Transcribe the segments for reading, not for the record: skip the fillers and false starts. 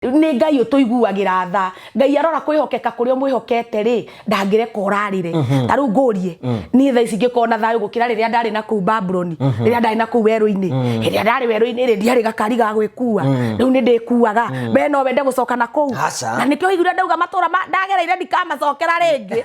Nĩ Ngai ũtũiguagira tha. Ngai arora kwĩhokeka kũrĩa mwĩhokete rĩ, ndangĩreka ũrarire. Ta rĩu ngũrie, niĩ thaa ici ngĩkorwo na thayũ gũkĩra rĩrĩa ndarĩ na kũu Babylon, rĩrĩa ndarĩ na kũu werũ-inĩ. Rĩrĩa ndarĩ werũ-inĩ rĩ, ndiarĩ gakari ga gwĩkua. Rĩu nĩ ndĩkuaga. We no wende gũcoka na kũu. Na nĩkĩo waiguire ndauga matũra ndagereire ndikamacokera rĩngĩ.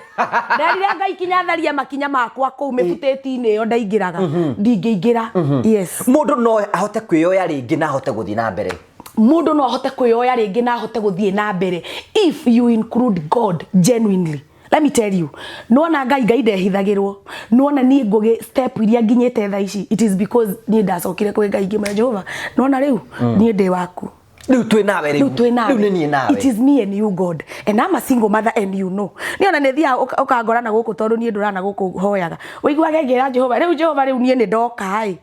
Nderire Ngai kinya tharia makinya makwa kũu mĩbutĩti-inĩ ĩyo ndaingĩraga. Ndingĩingĩra. Yes. Mũndũ no ahote kwĩyoya rĩngĩ na ahote gũthiĩ na mbere. Mundu no ahote kwĩyoya rĩngĩ na ahote gũthiĩ na mbere if you include God genuinely. Let me tell you, nuona Ngai ndehithagirwo, nuona niĩ ngũgĩ step iria nginyĩte thaa ici, it is because niĩ ndacokire kwĩ Ngai ngĩmwĩra Jehova, nuona rĩu niĩ ndĩ waku. Rĩu twĩ nawe rĩu. Rĩu nĩ niĩ nawe. It is me and you, God, and I'm a single mother and you know. Niĩ ona nĩ thia ũkangorana gũkũ tondũ niĩ ndũrana gũkũ hoyaga. Ũiguage ngĩra Jehova, rĩu niĩ nĩ ndoka ĩ.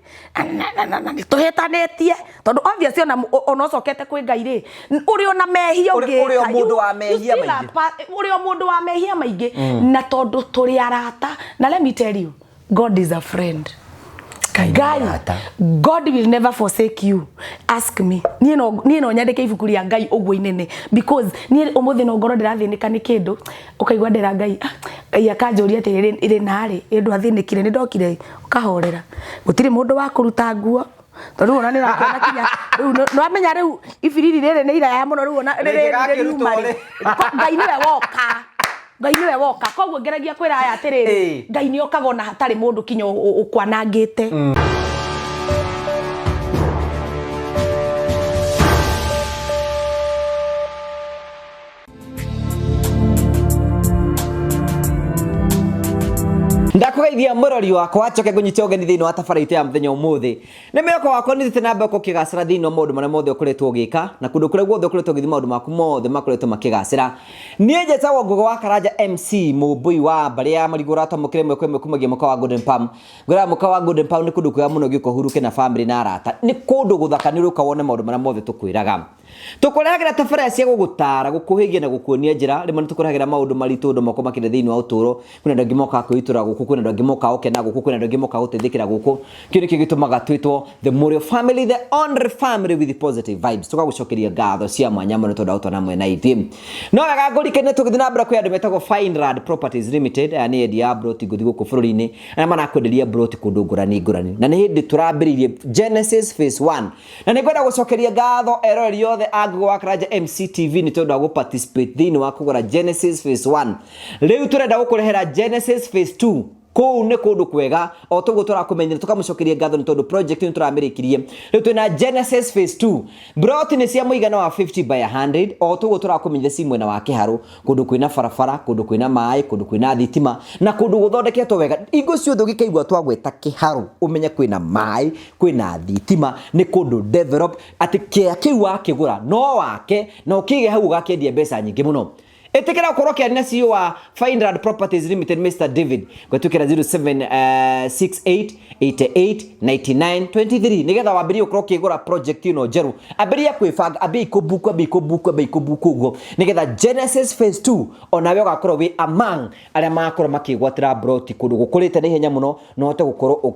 Tũhĩtanĩtie tondũ obviously ona ũcokete kwĩ Ngai rĩ, ũrĩ ona mehia ũngĩ. Ũrĩ mũndũ wa mehia maingĩ. Ũrĩ mũndũ wa mehia maingĩ na tondũ tũrĩ arata. Na let me tell you, God is a friend. God will never forsake you. Ask me. Niĩ no nyandĩke ibuku rĩa Ngai ũguo inene because niĩ ũmũthĩ no ngoro ndĩrathĩnĩka nĩ kĩndũ ũkaigua ndĩra Ngai Ngai akanjũria atĩ ĩrĩ narĩ ĩndũ athĩnĩkire nĩ ndokire ũkahorera gũtirĩ mũndũ wa kũruta nguo tondũ ona nĩ rakĩona kinya rĩu no amenya rĩu ibiriri rĩrĩ nĩ iraya mũno rĩu ona rĩrĩ Ngai nĩwe woka. Ngai nĩwe woka. Koguo ngeragia kwĩra aya atĩrĩrĩ Ngai nĩ okaga ona hatarĩ mũndũ kinya ũkwanangĩte. Ndakugeithia mũrori wakwa acoke kũnyita ũgeni thĩinĩ wa tabarĩra ya mũthenya ũmũthĩ. Nĩ mĩoko wakwa nĩ thĩte na mbeko kĩgacĩra thĩinĩ wa maũndũ marĩa mothe ũkoretwo ũgĩka na kũndũ kũrĩa guothe ũkoretwo ũgĩthiĩ maũndũ maku mothe makoretwo makĩgacĩra. Niĩ njĩtagwo Ngũgũ wa Karanja MC mũmbui wa mbarĩ ya marigũ ratwamũkĩre mweko ĩmwe kumagia mũka wa Golden Palm. Ngwĩra mũka wa Golden Palm nĩ kũndũ kwega mũno gĩũka huruke na family na arata. Nĩ kũndũ gũthakanĩrũka wone maũndũ marĩa mothe tũkwĩraga. Tũkũrehagĩra tabarĩra cia gũgũtara gũkũhĩgia na gũkuonia njĩra rĩmwe nĩ tũkũrehagĩra maũndũ maritũ ũndũ moko makĩria thĩinĩ wa ũtũũro. Kwĩna andũ angĩ mokaga kwĩitũra gũkũ, kwĩna andũ angĩ mokaga gũkena gũkũ, kwĩna andũ angĩ mokaga gũteithĩkĩra gũkũ. Kĩu nĩkĩo gĩtũmaga twĩtwo the Morio family, the only family with positive vibes. Tũgagũcokeria ngatho cia mwanya mũno tondũ ũtona mwe na ithuĩ. No wega ngũrikanie tũgĩthiĩ na mbere kwĩ andũ metagwo Fineland Properties Limited, aya nĩ endia broti ngũthi gũkũ bũrũri-inĩ na marakwenderia broti kũndũ ngũrani. Na nĩ hĩndĩ tũrambĩrĩirie Genesis phase 1 na nĩ ngwenda gũcokeria ngatho eroreri yothe a Ngũgũ wa Karanja MCTV nĩ tondũ wa gũparticipate thĩinĩ wa kũgũra Genesis phase 1. Rĩu tũrenda gũkũrehera Genesis phase 2. Kũu nĩ kũndũ kwega o tũguo tũrakũmenyera tũkamũcokeria ngatho nĩ tondũ project nĩ tũramĩrĩkirie. Rĩu twĩna Genesis phase 2. Broti nĩ cia mũigana wa 50 by 100 o tũguo tũrakũmenyera ci mwena wa kĩharũ, kũndũ kwĩna barabara, kũndũ kwĩna maĩ, kũndũ kwĩna thitima na kũndũ gũthondeketwo wega. Ingo ciothe ũgĩkaigua twagweta kĩharũ ũmenye kwĩna maĩ, kwĩna thitima, nĩ kũndũ develop atĩ kĩu wakĩgũra no wake na ũkĩige hau ũgakĩendia mbeca nyingĩ mũno. Etekera gũkorwo kĩarĩ CEO wa Fineland Properties Limited Mr. David gwĩtũkĩra 0768889923 nĩgetha wambĩrĩrie gũkorwo kĩgũra project ĩno njerũ. Ambĩrĩria kwĩbanga, ambĩrĩria kũbuku ũguo nĩgetha Genesis phase 2 onawe ũgakorwo wĩ among arĩa magakorwo makĩgwatĩra broti kũndũ gũkũrĩte na ihenya mũno na ũhote gũkorwo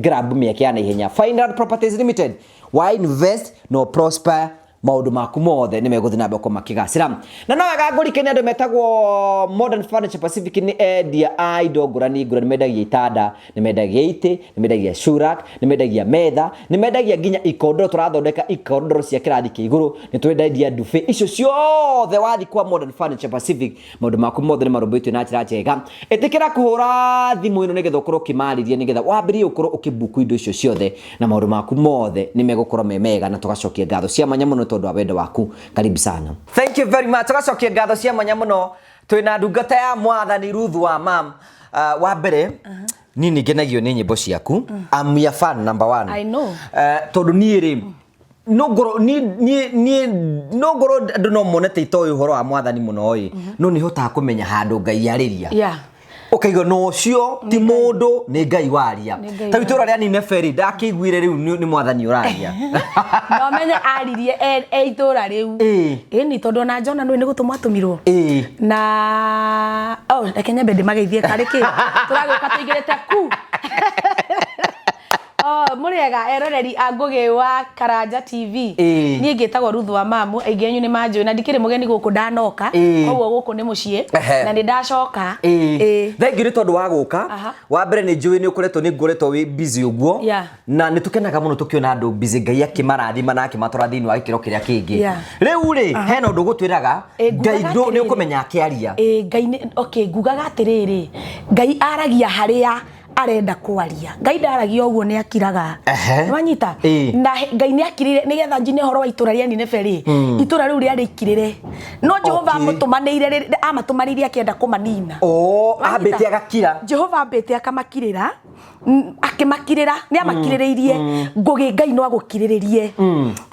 grab mĩeke ya na ihenya. Fineland Properties Limited, why invest no prosper, maũndũ maku mothe nĩ megũthiĩ na mbere makĩgacĩra. Na no wega ngũrikanie andũ metagwo Modern Furniture Pacific nĩ endia a indo ngũrani, mendagia itanda, nĩ mendagia itĩ, nĩ mendagia shurak, nĩ mendagia metha, nĩ mendagia nginya ikondoro. Tũrathondeka ikondoro cia kĩrathi kĩa igũrũ, nĩ twendagia dufe. Icio ciothe wathi kwa Modern Furniture Pacific, maũndũ maku mothe nĩ marũmbĩtio na njĩra njega. Ĩtĩkĩra kũhũra thimũ ĩno nĩgetha ũkorwo ũkĩmarĩria nĩgetha wambĩrĩrie gũkorwo ũkĩbuku indo icio ciothe na maũndũ maku mothe nĩ megũkorwo me mega na tũgacokia ngatho cia mwanya mũno tondũ wa wendo waku. Karibu sana. Thank you very much. Tũgacokia ngatho cia mwanya mũno. Twĩna ndungata ya mwathani Ruth wa mam. Wa mbere niĩ nĩngenagio nĩ nyĩmbo ciaku. I'm your fan number 1. I know. Tondũ niĩ rĩ no ngoro andũ no monete itoĩ ũhoro wa mwathani mũno ĩ no nĩ hotaga kũmenya handũ Ngai arĩria. Yeah. Ukaigo no cio ti mundu ni Ngai waria. Ta itũra rĩa Nine Ferry ndakĩiguire rĩu nĩ mwathani ũraria. No menya aririe itũra rĩu. Ni tondu na Jona nĩ gũtũmwo atũmirwo. Na reke nyambe ndĩmageithie karĩ kĩ. Tũragũka tũigĩrĩte ku. muriega eroreri angugi wa Karanja TV nie ngitagwo Ruth wa mamu aingi anyu ni manjui na ndikiri mugeni guku ndanoka koguo guku ni mucii na ni ndacoka thengi ni tondu wa guka wa mbere ni njui ni ukuretwo ni ngoretwo wi busy uguo na ni tukenaga muno tukiona andu busy ngai akimarathima na akimatwara thiini wa gikiro kiria kingi riu ri hena undu gutwiraga ngai ni ukumenya akiaria ngai okay ngugaga atiriri ngai aragia haria arenda kwaria ngai ndaragia uguo ni akiraga wanyita na ngai ni akirire nigetha njine horo wa itura ria Nineve ri itura riu ria rikirire no Jehova amutumanire amatumanire akienda kumanina ambite agakira Jehova ambite akamakirira akimakirira ni amakiriririe ngugi ngai no agukiriririe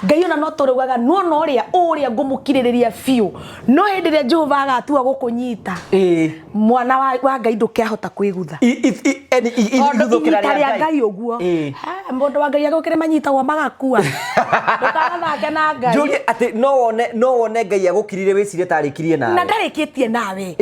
ngai ona no turugaga no uria ngumukiririria fiu no hendiria Jehova agatua gukunyita mwana wa ngai ndukiahota kwigutha ithukira ngai uguo mundu wa ngai agukire manyitagwo magakua ndukagathake na ngai Julie ati no wone ngai agukirire wicirie tarikirie nawe na ndarikitie nawe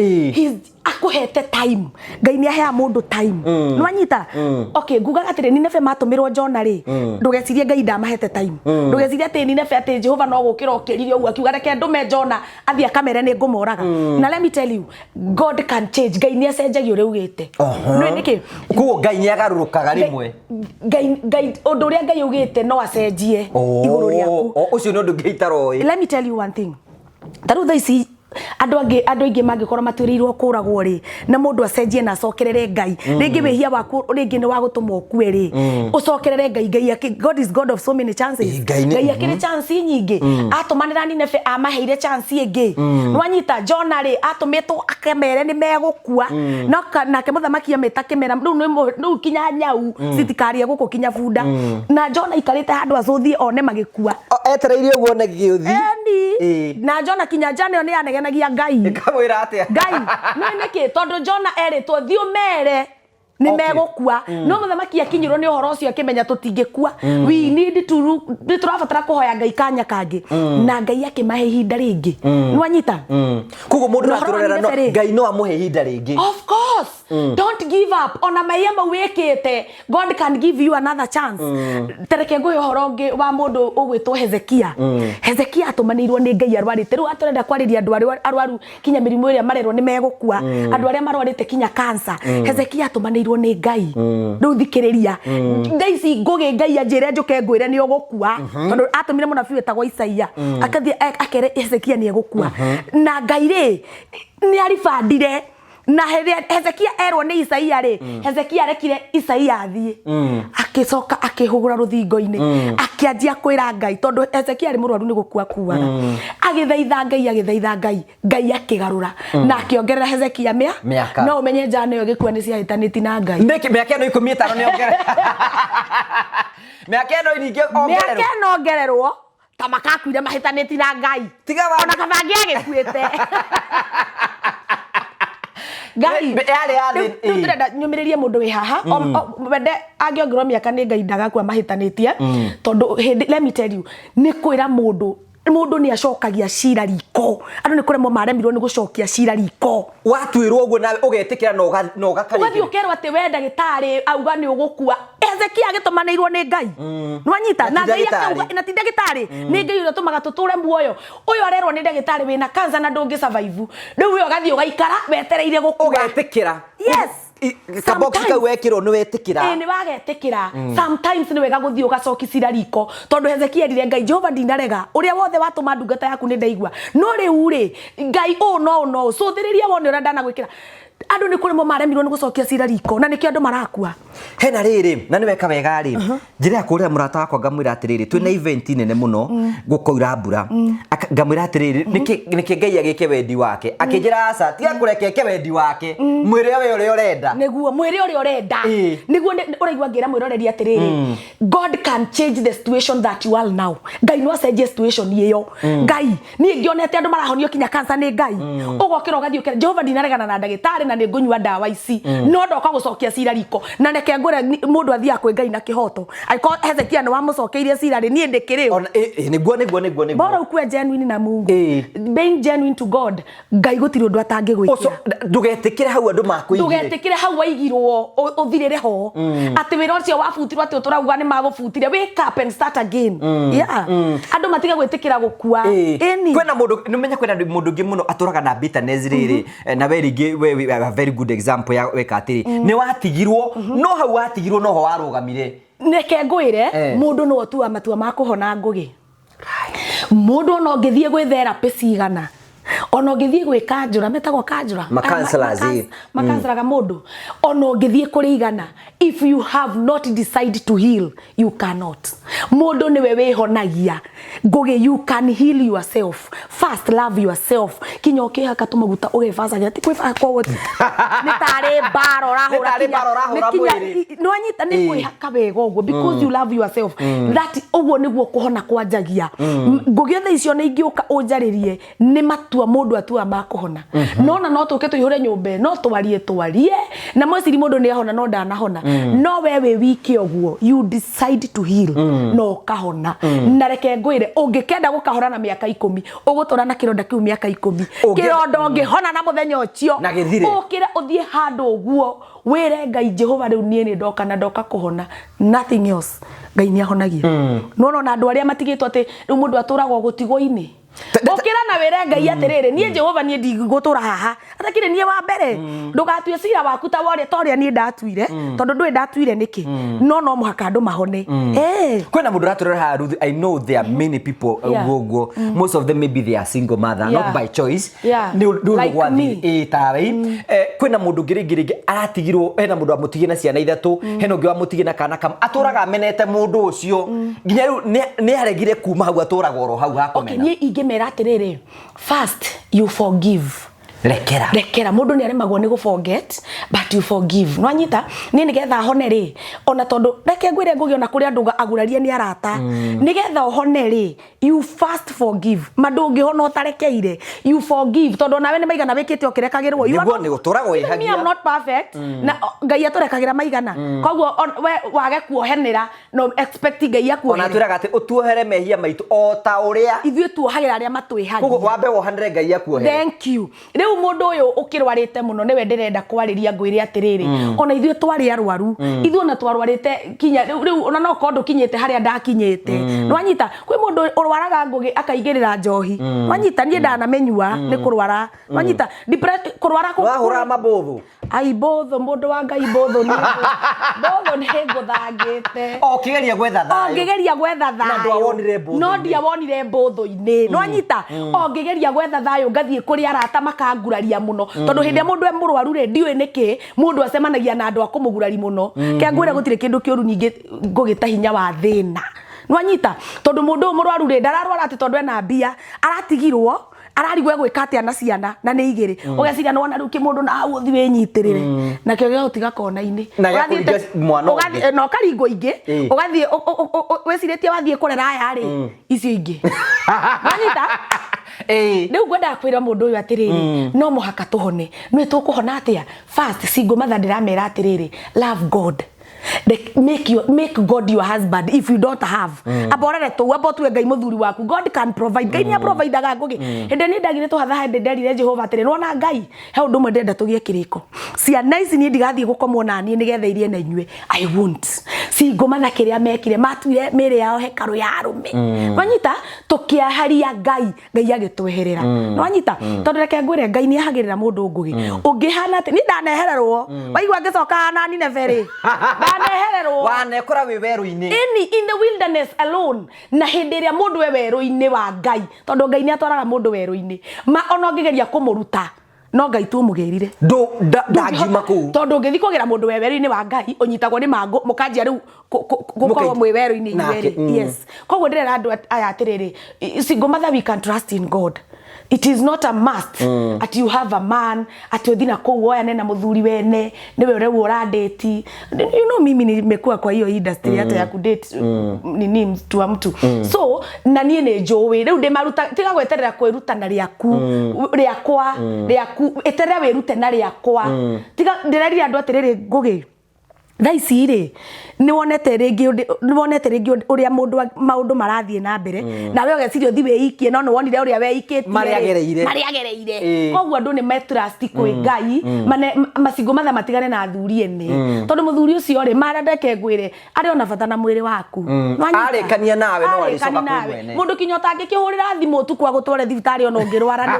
akuhete time ngai ni ahea mundu time nwanyita okay ngugaga atire Nineve matumirwo Jona ri ndugecirie ngai ndamahete time ndugecirie ati Nineve ati Jehova no gukira okiririo ugu akiuga reke ndume Jona athia kamere ni ngumoraga na let me tell you God can change ngai ni acenjagio riugite no niki kuo ngai ni agarurukaga rimwe ngai undu ria ngai ugite no acenjie iguru riaku ucio no ndungiitaroi let me tell you one thing taru thaisi andu aingi mangikorwo matuirirwo kuragwo ri na mundu acenjie na acokerere ngai ringi wihia waku ringi ni wa gutuma okue ri ucokerere ngai God is God of so many chances ngai akire chance nyingi atumanira Nineve amaheire chance ingi nwanyita Jona ri atumitwo akemere ni megukua nake muthamaki ameta kemera riu kinya nyau citikarie guku kinya bunda na Jona ikarite handu acuthie one magikua etereire uguo ne giuthi na Jona kinya jane ni anegenagia ngai kamwira atia ngai no niki tondu Jona eritwo thiu mere ni megukua no muthamaki akinyirwo ni uhoro ucio akimenya tutingikua we need to turabatara kuhoya ngai kanya kangi na ngai akimahe ihinda ringi nwanyita kugo mundu raturorera no ngai no amuhe ihinda ringi of course don't give up ona mayema wikite God can give you another chance tereke ngui uhoro ngi wa mundu ugwitwo Hezekia atumanirwo ni ngai arwarite riu aturenda kwariria andu arwaru kinya mirimu iria marerwo ni megukua andu aria marwarite kinya cancer Hezekia atumanirwo ni ngai riu thikiriria ngai ci ngugi ngai anjire njuke ngwire ni ugukua tondu atumire munabii wetagwo Isaia akathie akere Hezekia ni egukua na ngai ri ni aribandire na Hezekia erwo ni Isaia ri Hezekia rekire Isaia athie akicoka akihugura ruthingo-ini akianjia kwira ngai tondu Hezekia ri murwaru ni gukua kuaga agithaitha ngai akigarura na akiongerera Hezekia no umenye njane yo gikua ni ciahitaniti na ngai ndiki miaka no 15 ni ongere miaka no nyingi ongererwo ta makakuire mahitaniti na ngai tiga ona kabangi agikuite ngai turenda nyumiririe mundu wi haha wende angiongirwo miaka ni ngai ndagakua mahitanitie tondu let me tell you ni kwira mundu ni acokagia cira riko andu ni kuremwo maremirwo ni gucokia cira riko watwirwo uguo nawe ugetikira no ugakarithia ugathio kerwo ati we ndagitari auga ni ugukua Hezekia agitumanirwo ni ngai nwanyita na ngai akauga na ti ndagitari ni ngai uria tumaga tuture muoyo uyu arerwo ni ndagitari wina cancer na ndungi survive riu uyu ugathio gaikara wetereire gukua ugetikira yes kabox ka wekiro ni wetikira ni wagetikira sometimes ni wega guthio gacoki cira riko tondu Hezekia rire ngai Jehova ndinarega uria wothe watuma ndungata yaku ni ndaigua no riu ri ngai no cuthiriria wone uria ndana gwikira andu ni kurimo maremirwo ni gucokia cira riko na nikio andu marakua hena riri na ni weka wega ri njira ya kuria murata wakwa ngamwira atiriri twina event nene muno gukoira mbura ngamwira atiriri niki ngai agike wendi wake akinjira aca tiga kureke eke wendi wake mwire we uria urenda niguo mwire uria urenda niguo uraigua ngira mwiroreri atiriri God can change the situation that you are now ngai no acenjie situation iyo ngai ni ngionete andu marahonio kinya cancer ni ngai ugokira ugathio Jehova ndinaregana na ndagitari na ni ngunywa ndawa ici no ndoka gucokia cira riko na neke ngure mundu athia kwe ngai na kihoto aiko Hezekia no wamucokeirie cira ri ni ndikiri niguo bora ukue genuine na Mungu being genuine to God, Ngai gutiri undu atangigwikira. Ndugetikire hau andu makuigire. Ndugetikire hau waigirwo uthirire ho. Ati wira ucio wabutirwo ati uturaguga ni magubutire. Wake up and start again. Yeah. Andu matiga gwitikira gukua. Eni. Kwena mundu numenya kwena mundu ngi muno aturaga na bitterness riri na we a very good example ya weka atiri. Ni watigirwo no hau watigirwo no ho warugamire. Neke ngwire mundu no otua matua makuhona ngugi. Mundu no ngithie gwi therapy cigana. Ono ngithie gwi kanjura metagwo kanjura. Makanselaga mundu. Ono ngithie kuri igana. If you have not decided to heal, you cannot. Mundu niwe wihonagia. Ngugi, you can heal yourself. First love yourself. Kinyo kihaka tumaguta ugevacagira ti kwifaka kwa nitare baro rahura mwiri. No anyita ni kwihaka wega uguo because you love yourself. That uguo niguo kuhona kwanjagia. Ngugi othe icio ni ingiuka unjaririe ni matua mundu atua makuhona. No tuke tuihure nyumba no twarie na mweciri mundu ni ahona no ndanahona. No wewe wiki oguo you decide to heal no kahona. Na reke ngwire ungikenda gukahona na miaka 10 ugutura na kironda kiu miaka 10 kironda ngihona na muthenya ucio ukira uthie handu uguo wire Ngai Jehova riu nie ni ndoka na ndoka kuhona nothing else. Ngai ni ahonagia no na andu aria matigitwo ati riu mundu aturagwo gutigwo-ini ukira na wire Ngai atiriri nie Jehova nie ndigutura haha atakire nie wa mbere ndugatue cira waku ta wore toria nie ndatuire tondu ndui ndatuire niki no muhaka andu mahone kwena mundu raturira ha Ruth. I know there are many people go most of them maybe they are single mother not by choice like me tawe kwena mundu ngirigirigi aratigirwo hena mundu amutige na ciana ithatu hena ungi amutige na kana kam aturaga amenete mundu ucio nginya riu ni aregire kuma hau aturaga oro hau hakomena mera atiriri first you forgive. Rekera mundu ni aremagwo ni forget but you forgive. No anyita ni nigetha hone ri ona tondu reke ngwire ngugi ona kuri andu aguraria ni arata nigetha hone ri you first forgive. Madungi hono tarekeire you forgive tondu nawe ni maigana wikite okirekagirwo you ni guturagwo ihagia. I'm not perfect na Ngai aturekagera maigana koguo we wage kuohenera no expect Ngai akuohere ona turaga ati utuohere mehia maitu o ta uria ithuĩ tuohagira aria matwihagia koguo wambe wohanire Ngai akuohere. Thank you. Riu mundu uyu ukirwarite muno niwe ndirenda kwariria ngwire atiriri ona ithuĩ twari arwaru ithuĩ na twarwarite kinya riu ona no kondu kinyite haria ndakinyite no anyita kwi mundu urwaraga ngugi akaigirira njohi no anyita nie ndanamenyua ni kurwara no anyita depression kurwara wahura mabotho ai botho mundu wa Ngai botho ni botho ni nguthangite kigeria gwetha thayo ngigeria gwetha thayo no ndiawonire botho-ini no anyita ngigeria gwetha thayo ngathie kuri arata makanguraria muno tondu hindi mundu e murwaru ri ndiwe niki mundu acemanagia na andu akumugurari muno ke ngwire gutire kindu kiuru ningi ngugita hinya wa thina no anyita tondu mundu murwaru ri ndararwara ati tondu ena mbia aratigirwo ararigwe gwika atia na ciana na ni igiri ugeciria no na riu kimundu na hau uthi winyitirire na kio gya utiga kona-ini no karingo ingi ugathie weciritie wathie kurera aya ri icio ingi anyita riu ngwenda kwira mundu uyu atiriri no muhaka tuhone no tukuhona atia first single mother ndiramera atiriri love God. Make God your husband if you don't have. Aborere tu abotu Ngai muthuri waku. God can provide. Ngai ni provide ga ngugi. Hende ni ndagire tu hatha hende nderire Jehova atiriri wona Ngai he undu mwe ndenda tugie kiriko. Ciana ici ni ndigathie gukomwo na ni nigetha irie na inyue. I won't. Single mother kiria mekire matuire mere yao hekaru ya arume. Wanyita tukiaharia Ngai agitweherera. No anyita tondu reke ngwire Ngai ni ahagirira mundu ngugi. Ungihana ati ni ndanehererwo. Waigwa ngicoka na ni neveri. Wanekora wi weru-ini in the wilderness alone na hindi ria mundu we weru-ini wa Ngai tondu Ngai ni atwaraga mundu weru-ini ma ona ngigeria kumuruta no Ngai tu mugirire ndangima ku tondu ngithi kugira mundu we weru-ini wa Ngai unyitagwo ni mangu mukanjia riu gukorwo mwi weru-ini inyueri yes koguo ndirera andu aya atiriri single mother we can trust in God. It is not a must that you have a man at uthina kou oya nena muthuri wene niwe ure uradate. You know mimi nimekuwa kwa hiyo industry hata ya kudate nini mtu wa mtu so na nie ne jowe riu ndimaruta tiga gweterera kwiruta na riaku eterera wirute na riakwa tiga ndirarira andu atiriri ngugi Thaici ri ni wonete ringi uria maundu marathie na mbere na we ogecirio thi weikie no no wonire uria weikitie mariagereire koguo andu ni metrust kwi Ngai macingo matha matigane na athuri ene tondu muthuri ucio ri marandeke ngwire ari ona bata na mwiri waku arekania nawe no aricoka kwi mwene mundu kinyo tangikihurira thimu tu kwa gutware thibitari ona ungirwara ni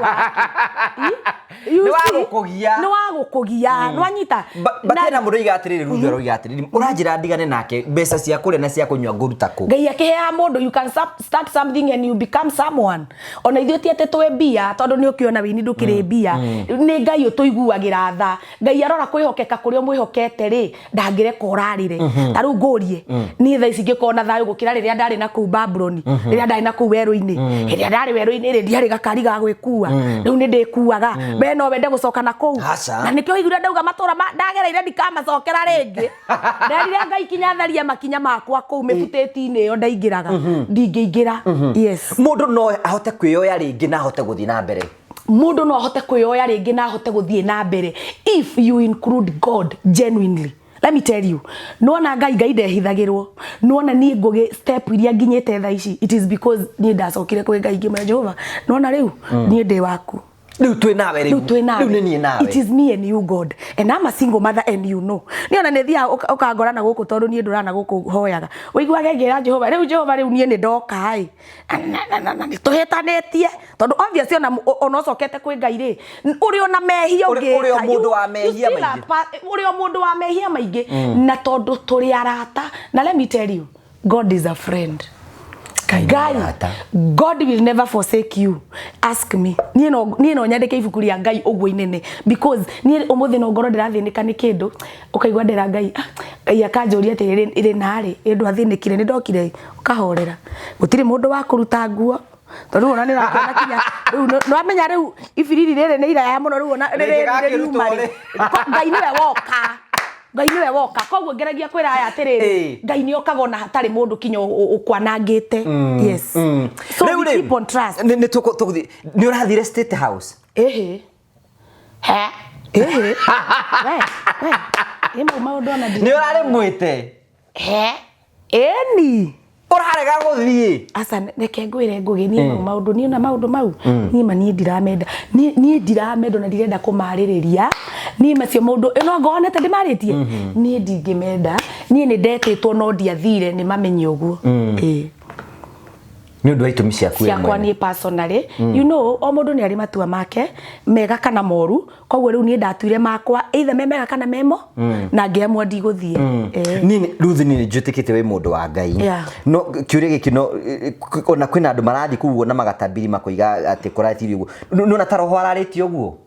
wagukugia nwanyita batena mundu igatiriri Ruth roigatiriri uranjira ndigane nake mbeca cia kuria na cia kunywa nguruta ku Ngai akihea mundu you can start something and you become someone ona ithuĩ ti ati twe mbia tondu ni ukiona wini ndukiri mbia ni Ngai utuiguagira tha Ngai arora kwihokeka kuria mwihokete ri ndangireka urarire taru ngurie ni tha ici ngikona thayo gukira riria ndari na ku Babylon riria ndari na ku weru-ini riria ndari weru-ini ri ndiari gakari ga gwikua riu ni ndikuaga we no wende gucoka na kuu na nikio igura ndauga matura ndagereire ndikamacokera ringi nderire Ngai kinya tharia makinya makwa kuu mibuteti-ini iyo ndaingiraga ndingĩingĩra yes mundu no ahote kwioya ringi na ahote guthii na mbere mundu no ahote kwioya ringi na ahote guthii na mbere if you include God genuinely. Let me tell you, nuona Ngai ndehithagirwo nuona nie ngugi step iria nginyete tha ici it is because nie ndacokire kwi Ngai ngimwe Jehova nuona riu nie ndi waku riu twi nawe riu ni nie nawe it is me and you God and I'm a single mother and you know niona ne thia ukangorana guku tondu nie ndurana guku hoyaga uiguage ngira Jehova riu nie ni ndoka hai ni tuhetanetie tondu obviously ona ocokete kwi Ngai ri uri ona mehia ungi uri mundu wa mehia maingi uri mundu wa mehia maingi na tondu turi arata na let me tell you God is a friend. God will never forsake you. Ask me. Nie no nyandike ibuku ria Ngai uguo inene because nie umuthi no ngoro ndirathinika ni kindu ukaigwa ndera Ngai Ngai akanjuria ati iri nari indu athinikire ni ndokire ukahorera gutiri mundu wa kuruta nguo tondu ona ni rakiona kinya no amenya riu ibiriri riri ni ira ya muno riu ona riri Ngai niwe woka Ngai niwe woka koguo ngeragia kwira aya atiriri Ngai ni okaga ona hatari mundu kinyo ukwanangite yes so we keep on trust ni tukuthi ni urathire State House we imo maundu ona ni urare mwite eni urarega guthii asa reke ngwire ngugi ni maundu ni ona maundu mau ni mani ndiramenda ni ndiramenda na ndirenda kumaririria ni macio maundu no ngonete ndimaritie ni ndingimenda ni ndetitwo no ndiathire ni mamenye uguo ni undu waitumi ciaku ciakwa ni personally you know o mundu ni ari matua make mega kana moru koguo riu ni ndatuire makwa either mega kana memo na ngiamwa ndiguthie ni Ruth ni njutikite we mundu wa Ngai no kiuria giki no ona kwina andu marathi kuguo na magatabiri makoiga ati kuratirio uguo nona taroho araritio uguo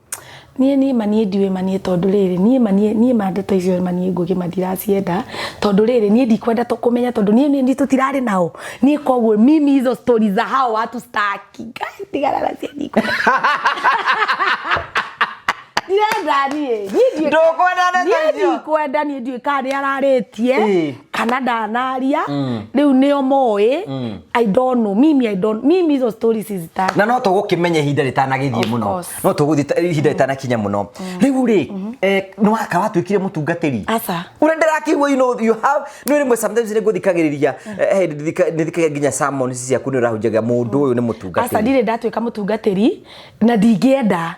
nie manie ndiwe manie tondu riri nie mandeto icio manie ngugi madiracienda tondu riri nie ndikwenda to kumenya tondu nie tutirari nao nie koguo mimi hizo stories za hao watu staki Ngai tigana na cia ndiko nie ndiwe kani araritie kana ndanaria riu nio moi I don't know mimi hizo stories zitaki na no tugukimenya hinda ritanagithie muno no tuguthi hinda ritanakinya muno riu ri no waka watwikire mutungatiri asa urendera kiwo you have no rimwe sometimes ni guthikagiriria nithikaga nginya sermons ciaku ni urahunjaga mundu uyu ni mutungatiri asa ndire ndatwika mutungatiri na ndingienda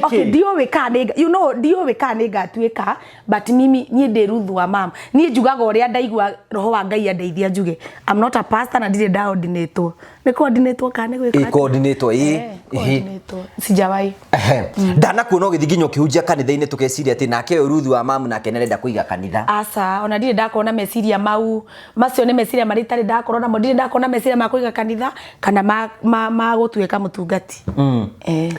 okay dio wekane you know dio wekane gatweka but mimi nie ndi Ruth wa mama nie njugaga uria ndaigua roho wa Ngai andeithia njuge I'm not a pastor na ndire coordinator ni coordinator kana gwika coordinator sijawai ndana kuona ugithi nginya ukihunjia kanitha-ini tukeciria ati nake Ruth wa mama nake nerenda kuiga kanitha asa ona ndire ndakona meciria macio ni meciria maritari ndakona mo ndire ndakona meciria ma kuiga kanitha kana ma gutweka mutungati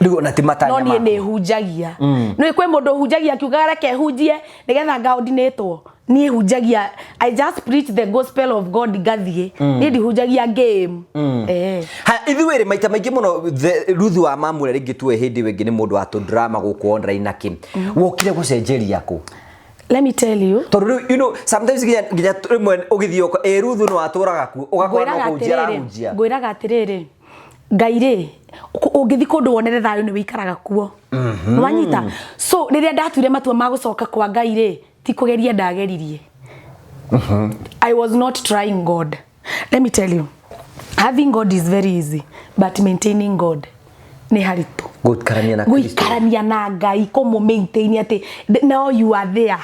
riu ona ti matanya no ni hunjagia no kwe mundu hunjagia kiugaga reke hunjie nigetha coordinator ni hunjagia I just preach the gospel of God gathie ni ndi hunjagia game ha ithuire maita maingi muno Ruth wa mamure ringi tuwe hindi wengi ni mundu atu drama guku online naki wokire gucenjeria ku let me tell you you know sometimes nginya rimwe ugithio Ruth no aturaga ku ugakora no kunjia ngwiraga atiriri Ngai ri ungithi kundu wonere thayo ni wikaraga kuo wanyita so riria ndatuire matua ma gucoka kwa Ngai ri ti kugeria ndageririe I was not trying God. Let me tell you, having God is very easy, but maintaining God ni haritu. Guikarania na Ngai komo maintain ati now you are there.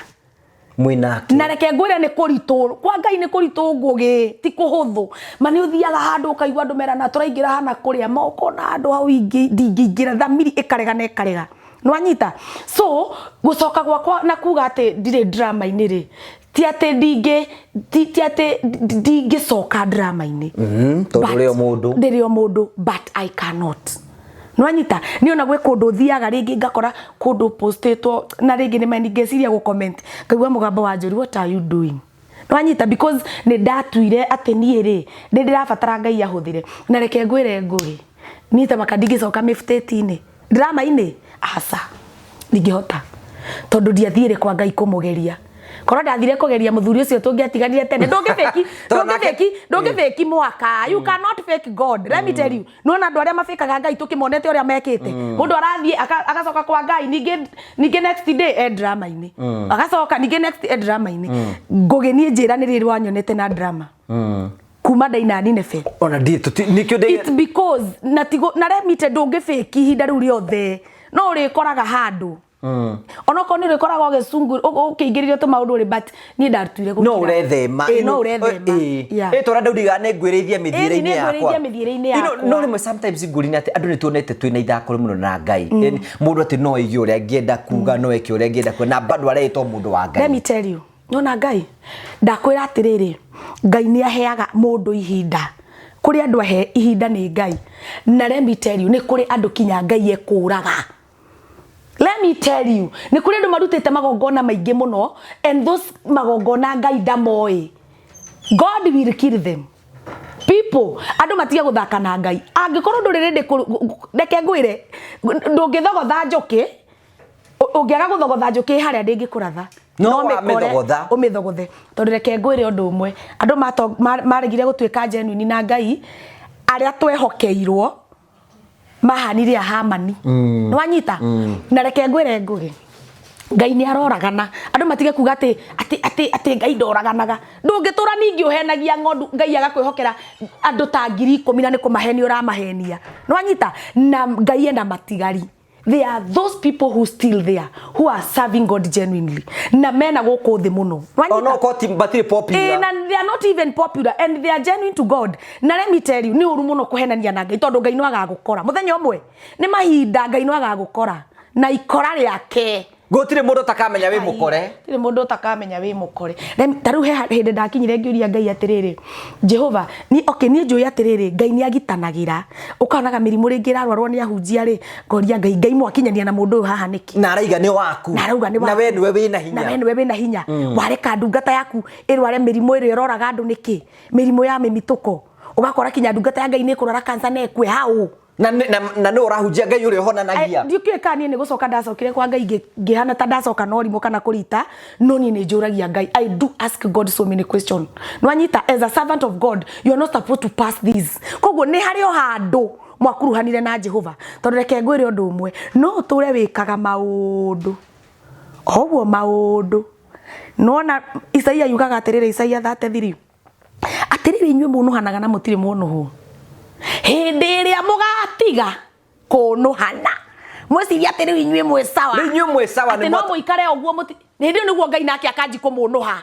Mwinake. Na reke ngwire ni kuritu. Kwa Ngai ni kuritu ngugi, ti kuhuthu. Mani uthiaga handu ukaigua andu merana turaingira hana kuria moko na andu hau ingi ndingira thamiri ikarega na ikarega. Nwanyita. So gucoka gwakwa na kuga ati ndire drama ini ri. Ti ati ndingi soka drama ini. Tondu rio mundu. Ndirio mundu, but I cannot. Nwanyita, ni ona gwe kundu thiaga ringi ngakora kundu postetwo na ringi ni mani ngeciria go comment. Ngaigua mugambo wa Njuri, what are you doing? Nwanyita, because ni ndatuire ati nie ri ndirabatara Ngai ahuthire. Na reke ngwire nguri. Ni ta makandingi soka miftetini. Drama ini asa. Ningihota. Tondu ndiathire kwa Ngai kumugeria. Korwo ndathire kugeria muthuri ucio tungiatiganire tene ndungifeki mwaka. You cannot fake God. Let me tell you. Nona andu aria mafikaga Ngai tukimonete uria mekite. Mundu arathie agacoka kwa Ngai ninge next day drama ini. Agacoka ninge next drama ini. Ngugi nie njira ni riri wanyonete na drama. Kuma ndaina Nineve. Ona nikio ndege. It's because na let me tell ndungifeki hinda riu riothe. No uri koraga handu. Onoko ni rekoraga gesungu ukiingiririo to maundu ri but ni ndartuire no urethema no urethema tora ndaudiga ne ngwirithia mithire-ini yakwa no rimwe sometimes ngurina ati andu ni tuonete twina ithako muno na Ngai mundu ati no igi uria ngienda kuga no eke uria ngienda ku na bado aretwo mundu wa Ngai. Let me tell you nona Ngai ndakwira atiriri Ngai ni aheaga mundu ihinda kuri andu ahe ihinda ni Ngai na let me tell you ni kuri andu kinya Ngai ekuraga. Let me tell you, ni kuri andu marutite magongona maingi muno and those magongona Ngai ndamoi. God will kill them. People, andu matiga guthaka na Ngai. Angikorwo ndurire reke ngwire ndungithogotha njuki ungiaga guthogotha njuki haria ndingikuratha. No amethogotha. Umithogothe. Tondu reke ngwire undu umwe. Andu maregire gutuika genuine na Ngai aria twehokeirwo mahanire Hamani. Nwanyita na reke ngwire ngugi Ngai ni aroragana andu matige kuga ati Ngai ndoraganaga ndungitura ningi uhenagia ngondu Ngai agakwihokera andu ta 10,000 na ni kumaheni uramahenia. Nwanyita na Ngai enda matigari. There are those people who still there who are serving God genuinely. Na mena goko thi muno. No koti batiri popular. And they are not even popular and they are genuine to God. Na let me tell you, ni uru muno kuhenania na Ngai tondu Ngai no agagukora. Muthenya umwe ni mahinda Ngai no agagukora. Na ikora riake. Gutire mundu takamenya wi mukore. Tire mundu takamenya wi mukore. Taru he hindi ndakinyire ngiuria Ngai atiriri. Jehova, ni ni njui atiriri Ngai ni agitanagira. Ukanaga mirimu ringi rarwarwo ni ahunjia ri. Ngoria Ngai mwakinyania na mundu haha niki. Na araiga ni waku. Na we niwe wina hinya. Na we niwe wina hinya. Wareka ndungata yaku irware mirimu iri roraga andu niki. Mirimu ya mimituko. Ugakora kinya ndungata ya Ngai ni kurora kansa na ekwe hau. Na no urahunjia Ngai uri honanagia. Ndikire kani ni gucoka ndacokire kwa Ngai ngihana ta ndacoka no rimo kana kurita no ni njuragia Ngai. I do ask God so many questions. Nwanyita, as a servant of God you are not supposed to pass this. Koguo ni hario handu mwakuruhanire na Jehova tondu reke ngwire undu umwe no ture wikaga maundu oguo maundu nona Isaia yugaga atiriri Isaia 33 atiriri inywe munuhanaga na mutire munuhu hindi iria mugatiga kunuhana mwiciria atiriri inywe mwe sawa ni no muikare oguo muti hindi niguo Ngai nake akanji kumunuha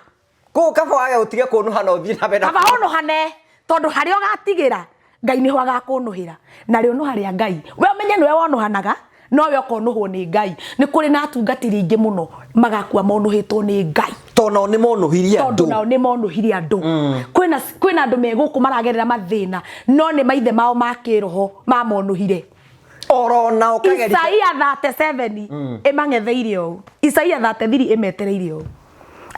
ko kaba waga utige kunuhana uthii na bena kaba unuhane tondu hario gatigira Ngai niho agakunuhira na rio no haria Ngai we umenye niwe wonuhanaga no we okonuhwo ni Ngai ni kuri na atungatiri ingi muno magakua monuhitwo ni Ngai tono ni monuhiria andu tondu ni monuhiria andu kwina andu meguku maragerera mathina no ni maithe mao makiroho ma monuhire orona ukageria Isaia 37 emang'etheire o Isaia 33 emetereire o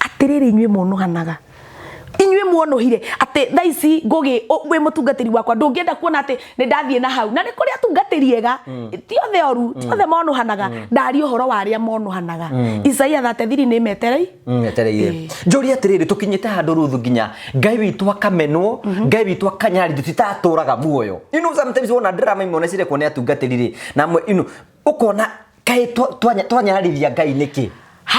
atiriri inywe monuhanaga inywe muonuhire ati thaici ngugi we mutungatiri wakwa ndungienda kuona ati ni ndathie na hau na ni kuri atungatiri ega ti othe oru ti othe monuhanaga ndari uhoro wa aria monuhanaga Isaia 33 ni metereire njuri atiriri tukinyite handu Ruth nginya Ngai witu akamenwo Ngai witu akanyari tutaraturaga muoyo sometimes wona drama imwe cire kuona atungatiri na ukona kai twanyarithia Ngai niki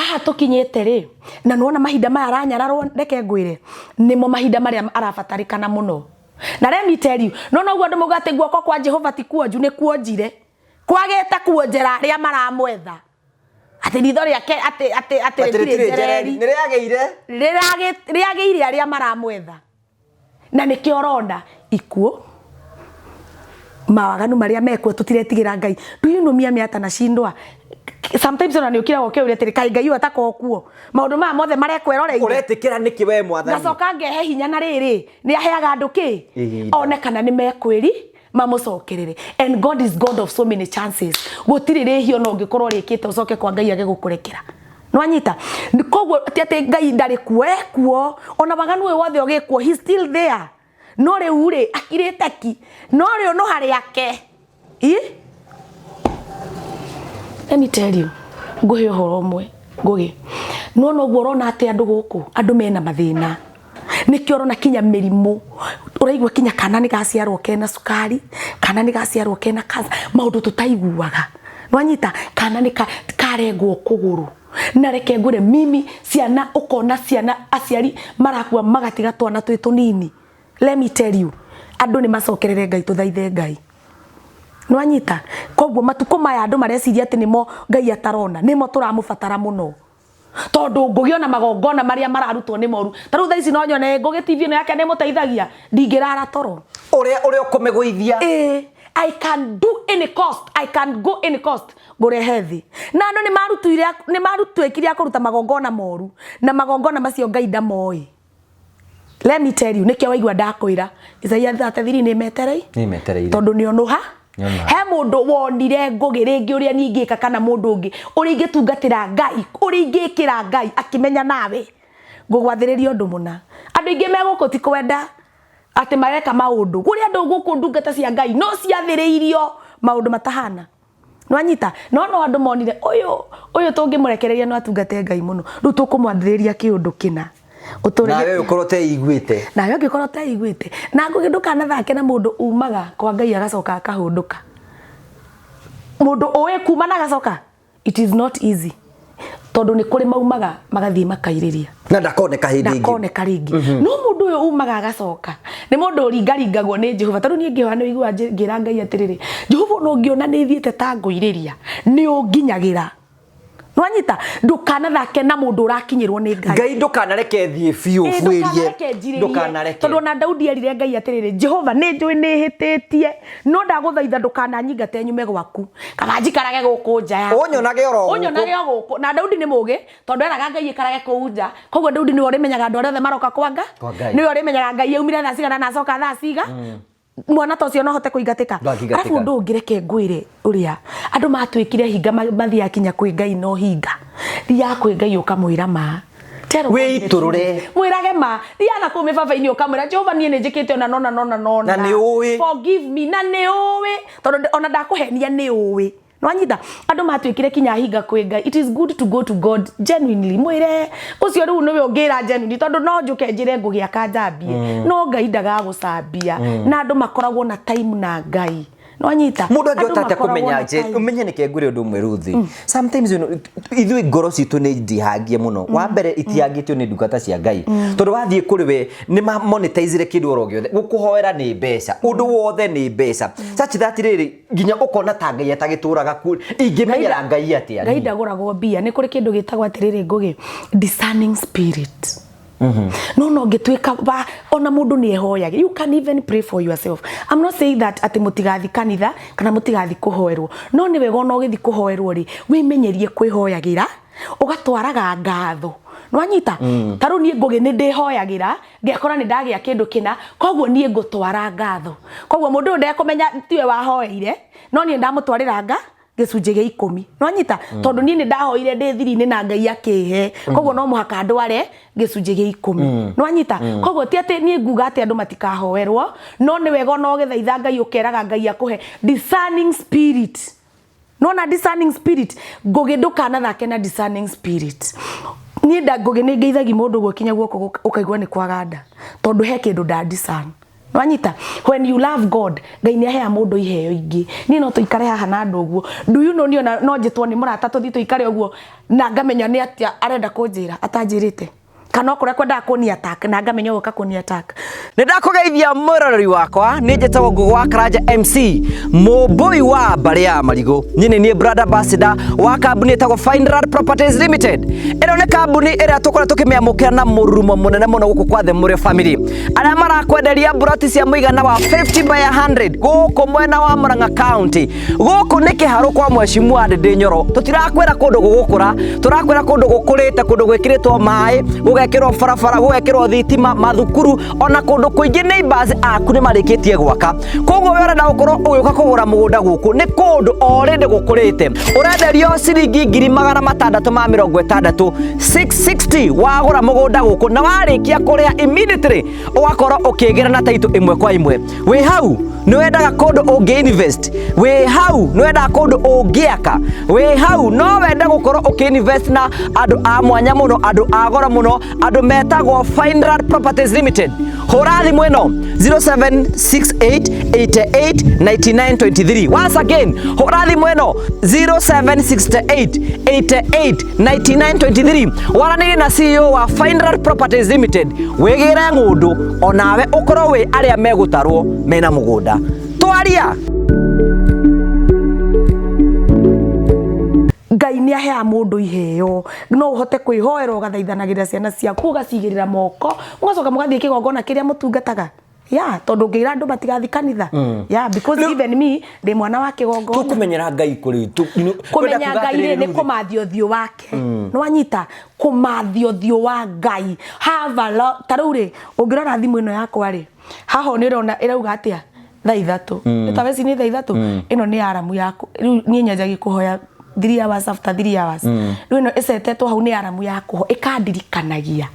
haha tukinyete ri na nuona mahinda maya aranyararwo ndeke ngwire nimo mahinda maria arabatarikana muno na let me tell you no guo andu mugate guoko kwa Jehova ti kuonju ni kuonjire kwagete kuonjera aria maramwetha ati ritho riake ati riageire aria maramwetha na nikio ronda ikuo mawaganu maria mekwo tutiretigira Ngai do you know me atana shindwa sometimes ona ni ukira goke uretire kai Ngai atako kuo maundu ma mothe marekweroreire uretikira niki we mwathani gacoka ngehe hinya na riri ni aheaga andu ki onekana ni mekwiri mamucokerere and God is God of so many chances gutirire hio no ngikorwo rikite ucoke kwa Ngai age gukurekera nwanyita koguo ati Ngai ndari kuo ona maganu we wothe ogikwo he still there no riu ri akirite ki no riu no hari yake let me tell you nguhe horo mwe ngugi no guo rona ati andu guku andu mena mathina nikio rona kinya mirimu uraigwa kinya kana ni gaciarwo kena sukari kana ni gaciarwo kena kansa maundu tutaiguaga nwanyita kana ni karengwo kuguru na reke ngure mimi ciana ukona ciana aciari marakua magatiga twana twi tunini let me tell you andu ni macokerere Ngai tuthaithe Ngai nwanyita koguo matuko maya andu mareciria ati nimo Ngai atarona nimo turamubatara muno tondu ngugiona magongona maria mararutwo ni moru taru tha ici no nyone ngugi TV no yake ni muteithagia ndingirara toro uria ukumiguithia I can do any cost I can go any cost gore heavy na no ni marutwikire kuruta magongona moru na magongona macio Ngai ndamoi let me tell you nikio waigua ndakwira Isaia 33 ni metereire tondu ni onuha he mundu wonire ngugi ringi uria ningika kana mundu ungi uri ingitungatira Ngai uri ingikira Ngai akimenya nawe ngugwathiriria undu muna andu ingi meguko ti kwenda ati mareka maundu kuri andu guku ndungata cia Ngai no ciathiriirio maundu matahana nwanyita no andu monire uyu tungimurekereria no atungate Ngai muno ru tukumwathiriria kiundu kina nawe ukorwo te iguite nawe ugikorwo te iguite na nguginduka na thake na mundu umaga kwa Ngai agacoka akahunduka mundu owe kuma na gacoka it is not easy tondu ni kuri maumaga magathie makairiria na ndakoneka ringi no mundu uyu umaga agacoka ni mundu ringaringagwo ni Jehova tondu ni ngiwa ni igwa ngira Ngai atiriri Jehova no ngiona ni thiete ta nguiriria ni unginyagira nwanyita ndukana thake na mundu urakinyirwo ni Ngai ndukanareke thie biu bwirie ndukanareke tondu na Daudi erire Ngai atiriri Jehova ni njui ni hititie no ndaguthaitha ndukananyingate nyume gwaku kana njikarage guku nja unyonage guku na Daudi ni mugi tondu eraga Ngai ikarage kuu nja koguo Daudi ni ori menyaga andu othe maroka kwanga ni ori menyaga Ngai yaumire thaa cigana na acoka thaa ciga mwana tocio no hote kuingatika arafu ndu ngireke ngwire uria andu matwikire hinga mathia kinya kwi Ngai no hinga ria kwi Ngai ukamwira ma we iturure mwirage ma ria na kume baba-ini ukamwira Jehova nie njikite ona nona na ni uwi forgive me na ni uwi tondu ona ndakuhenia ni uwi nwanyita andu matwikire kinya hinga kwi Ngai it is good to go to God genuinely mwire ucio riu niwe ungira genuinely tondu no njuke njire ngugia kanjambie no Ngai ndaga gucambia na andu makoragwo na time na Ngai nwanyita mundu angiotate kumenya je umenye nike ngure undu umwe Ruthi sometimes ithui ngoro citu ni ndihangie muno wa mbere itiangitio ni ndungata cia Ngai tondu wathie kuri we ni ma monetize kindu orogiothe gukuhoera ni mbeca undu wothe ni mbeca such that riri nginya ukona ta Ngai atagituraga ku ingimenyera Ngai atia Ngai ndaguragwo mbia ni kuri kindu gitagwa atiriri ngugi discerning spirit no ngitwika ona mundu ni ehoyaga you can even pray for yourself I'm not saying that ati mutigathi kanitha kana mutigathi kuhoerwo no ni wega no githi kuhoerwo ri wimenyerie kwihoyagira ugatwaraga ngatho nwanyita taru nie ngugi ni ndihoyagira ngekora ni ndagia kindu kina koguo nie ngutwara ngatho koguo mundu ndekumenya tiwe wahoeire no nie ndamutwarira gicunje gia 10 nwanyita tondu nie ni ndahoire ndi thiri-ini na Ngai akihe koguo no muhaka ndware gicunje gia 10 nwanyita koguo ti ati nie nguga ati andu matikahoerwo no ni wega no githaitha Ngai ukeraga Ngai akuhe discerning spirit no na discerning spirit ngugi ndukana thake na discerning spirit nie ngugi ni ngeithagi mundu gwikinya guoko ukaigwa ni kwaganda tondu he kindu nda discern Nwanyita, when you love God, Ngai ni ahea mundu iheo ingi. Ni no tuikare haha na andu uguo. Do you know no njitwo ni murata tuthi tuikare uguo na ngamenya ni atia arenda kunjira atanjirite. Kana kure kwenda kuni attack na ngamenya goka kuni attack. Nindakugeithia murorori wakwa ni njitagwo Ngugwa Karanja MC mubui wa Baria Marigo. Nyini ni brother ambassador wa kambuni etagwo Finder Properties Limited. Ino ni kambuni iria tukora tukimiamukira na murumo munene muno guku kwa the Murio family. Aria marakwenderia buroti cia muigana wa 50 by 100 guku mwena wa Murang'a County. Guku ni kiharo kwa Mheshimiwa Ndindi Nyoro. Tutirakwira kundu gugukura, turakwira kundu gukurite, kundu gwikiritwo mai, gugekirwo barabara, gugekirwo thitima, mathukuru ona kundu kuingi neighbors aku ni marikitie gwaka. Koguo we urenda gukorwo ugiuka kugura mugunda guku ni kundu already gukurite. Urenderio ciringi 660 660 wagura mugunda guku na warikia kuria immediately ugakorwo ukigira na title imwe kwa imwe. We hau ni wendaga kundu ungi invest, we hau ni wendaga kundu ungiaka, we hau no wenda gukorwo uki invest na andu a mwanya muno, andu a gora muno, andu metagwo Finder Properties Limited. Horathi mweno 0768889923. Once again, horathi mweno 0768889923. Waranire na CEO wa Finder Properties Limited. Wegera ngundu onawe ukorwo we aria megutarwo mena mugunda. Twaria Ngai ni ahea mundu iheo. No uhote kwihoera ugathaithanagira ciana ciaku ugacigirira moko ugacoka mugathie kigongona kiria mutungataga. Yeah, tondu ngira andu matigathi kanitha. Yeah, because even me ndi mwana wa kigongona. Tukumenyera Ngai kuri kumenya Ngai ni kumathio thio wake. No wanyita kumathio thio wa Ngai. Have a lot. Taruri ungirora thimu ino yakwa ri. Haho ni rona irauga atia thaa 3. Itaweci ni thaa 3. Ino ni aramu yaku. Riu ni nyanjagi kuhoya 3 hours after 3 hours. Riu ino icetetwo hau ni aramu yaku ikandirikanagia.